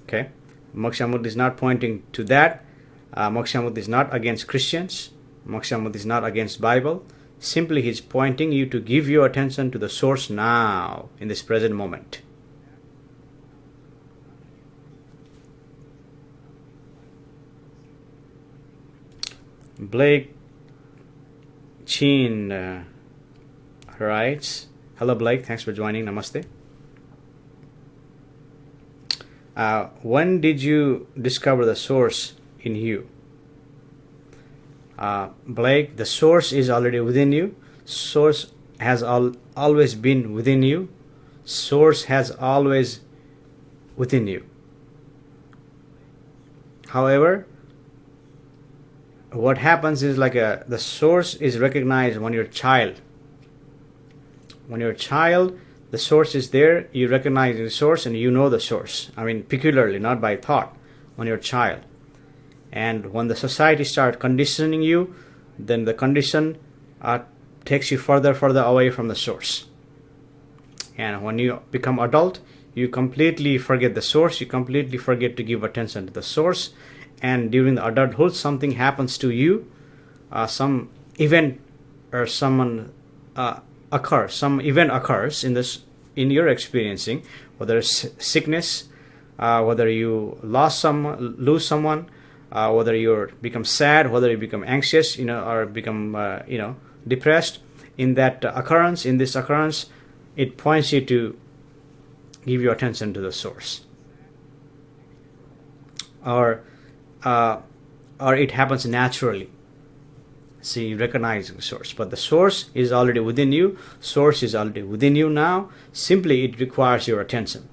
Okay, Moksha Mukti is not pointing to that. Moksha Mukti is not against Christians. Moksha Mukti is not against Bible. Simply, he's pointing you to give your attention to the source now in this present moment. Blake Chin writes, hello Blake, thanks for joining. Namaste. When did you discover the source in you? Blake, the source is already within you. Source has always been within you. Source has always within you. However, what happens is the source is recognized when you're a child. When you're a child, the source is there. You recognize the source and you know the source. I mean, peculiarly, not by thought. When you're a child. And when the society starts conditioning you, then the condition takes you further away from the source. And when you become adult, you completely forget the source. You completely forget to give attention to the source. And during the adulthood, something happens to you. Some event or someone occurs, some event occurs in your experiencing, whether it's sickness, whether you lose someone, whether you become sad, whether you become anxious, or become depressed. In this occurrence, it points you to give your attention to the source, or it happens naturally. See, recognizing the source, but the source is already within you. Source is already within you now. Simply, it requires your attention.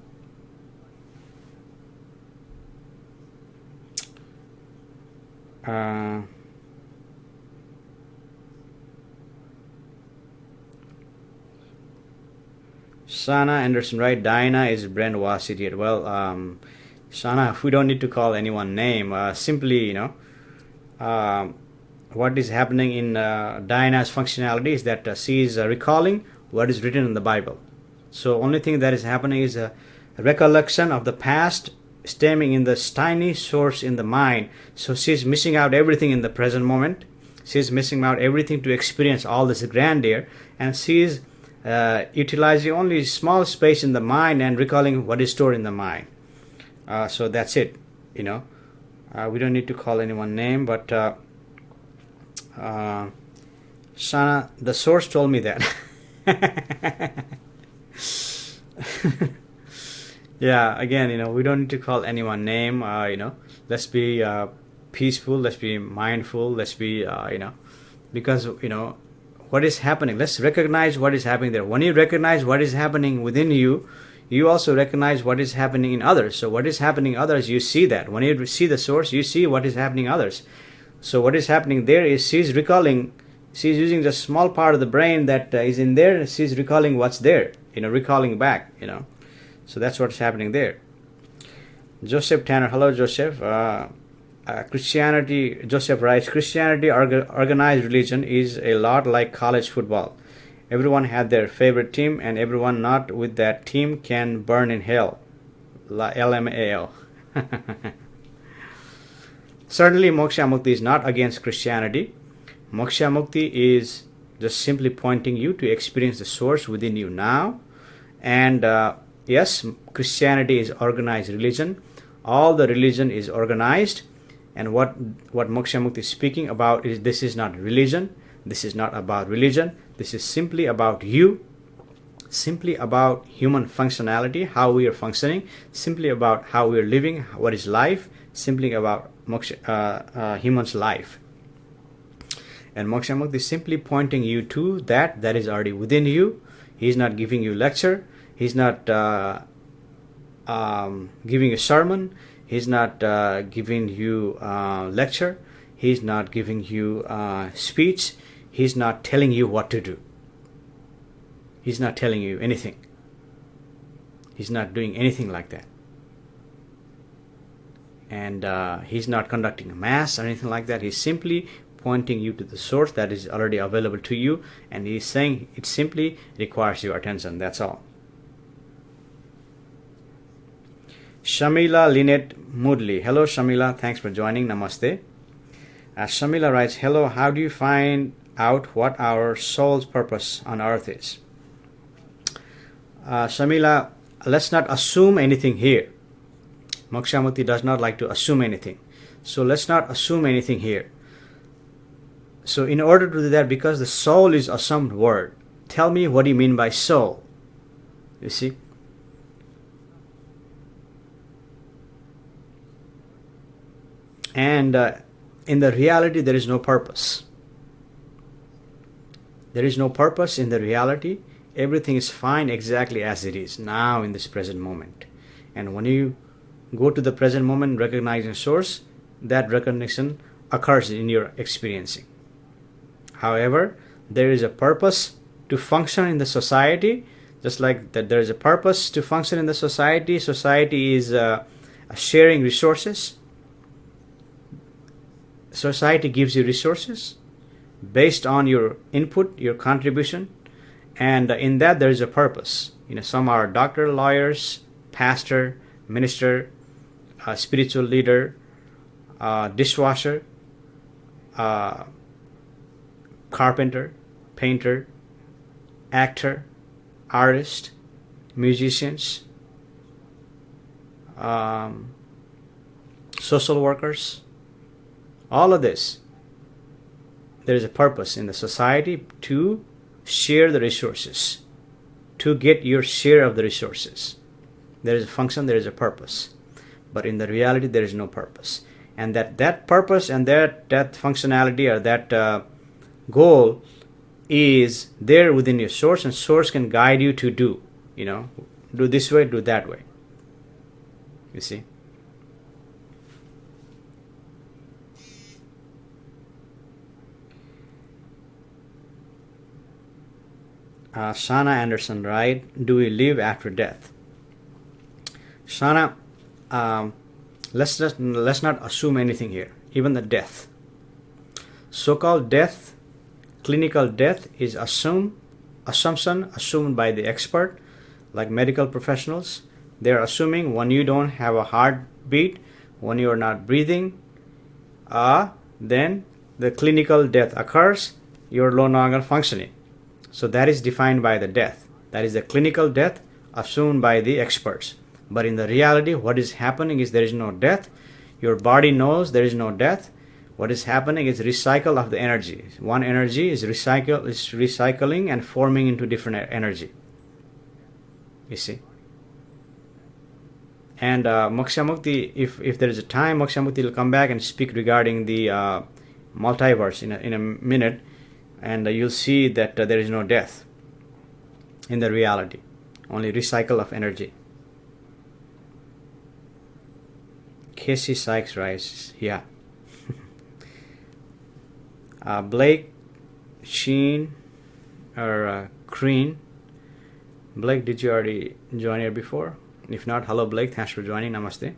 Sana Anderson, right? Diana is brainwashed idiot. Well, Sana, we don't need to call anyone name. Simply, what is happening in Diana's functionality is that she is recalling what is written in the Bible. So only thing that is happening is a recollection of the past stemming in the tiny source in the mind. So she's missing out everything in the present moment. She's missing out everything to experience all this grandeur, and she's utilizing only small space in the mind and recalling what is stored in the mind. So that's it. We don't need to call anyone name, but Shana, the source told me that. Yeah, again, we don't need to call anyone name. Let's be peaceful. Let's be mindful. Let's be, because what is happening. Let's recognize what is happening there. When you recognize what is happening within you, you also recognize what is happening in others. So what is happening in others, you see that. When you see the source, you see what is happening in others. So what is happening there is she's recalling. She's using the small part of the brain that is in there. She's recalling what's there. Recalling back. So that's what's happening there. Joseph Tanner, hello Joseph. Christianity, Joseph writes, Christianity organized religion is a lot like college football. Everyone had their favorite team, and everyone not with that team can burn in hell. LMAO. Certainly, Moksha Mukti is not against Christianity. Moksha Mukti is just simply pointing you to experience the source within you now. And yes, Christianity is organized religion. All the religion is organized. And what Moksha Mukti is speaking about is this is not religion. This is not about religion. This is simply about you. Simply about human functionality, how we are functioning. Simply about how we are living, what is life. Simply about human's life. And Moksha Mukti is simply pointing you to that is already within you. He's not giving you lecture. He's not giving a sermon. He's not giving you lecture. He's not giving you speech. He's not telling you what to do. He's not telling you anything. He's not doing anything like that. And he's not conducting a mass or anything like that. He's simply pointing you to the source that is already available to you. And he's saying it simply requires your attention. That's all. Shamila Lynette Moodley. Hello Shamila, thanks for joining. Namaste. Shamila writes, hello, how do you find out what our soul's purpose on earth is? Shamila, let's not assume anything here. Moksha Mukti does not like to assume anything. So let's not assume anything here. So in order to do that, because the soul is assumed word, tell me what do you mean by soul? You see? And in the reality, there is no purpose. There is no purpose in the reality. Everything is fine exactly as it is now in this present moment. And when you go to the present moment, recognizing source, that recognition occurs in your experiencing. However, there is a purpose to function in the society, just like that there is a purpose to function in the society. Society is sharing resources. Society gives you resources based on your input, your contribution, and in that there is a purpose. Some are doctor, lawyers, pastor, minister, spiritual leader, dishwasher, carpenter, painter, actor, artist, musicians, social workers, all of this. There is a purpose in the society to share the resources, to get your share of the resources. There is a function, there is a purpose. But in the reality, there is no purpose. And that purpose and that functionality or that goal is there within your source, and source can guide you to do, do this way, do that way. You see? Shana Anderson, right? Do we live after death? Shana, let's not assume anything here, even the death. So-called death, clinical death, is assumption assumed by the expert, like medical professionals. They're assuming when you don't have a heartbeat, when you are not breathing, then the clinical death occurs, you're no longer functioning. So that is defined by the death. That is the clinical death assumed by the experts. But in the reality, what is happening is there is no death. Your body knows there is no death. What is happening is recycle of the energy. One energy is recycling and forming into different energy. You see? And Moksha Mukti, if there is a time, Moksha Mukti will come back and speak regarding the multiverse in a minute. And you'll see that there is no death in the reality, only recycle of energy. Casey Sykes writes, yeah. Blake, Sheen, or Crean. Blake, did you already join here before? If not, hello Blake, thanks for joining, namaste.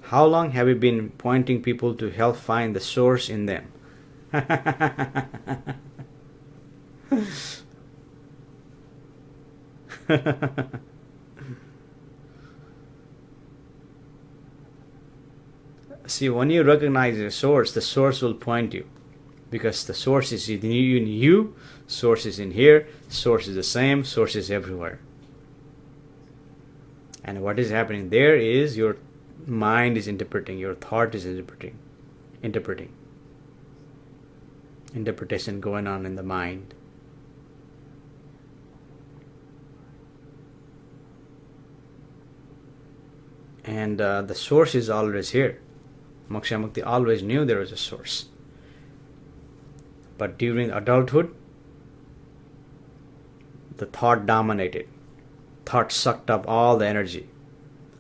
How long have you been pointing people to help find the source in them? See, when you recognize the source will point you, because the source is in you, source is in here, source is the same, source is everywhere. And what is happening there is your mind is interpreting, your thought is interpreting. Interpretation going on in the mind. And the source is always here. Moksha Mukti always knew there was a source. But during adulthood, the thought dominated. Thought sucked up all the energy.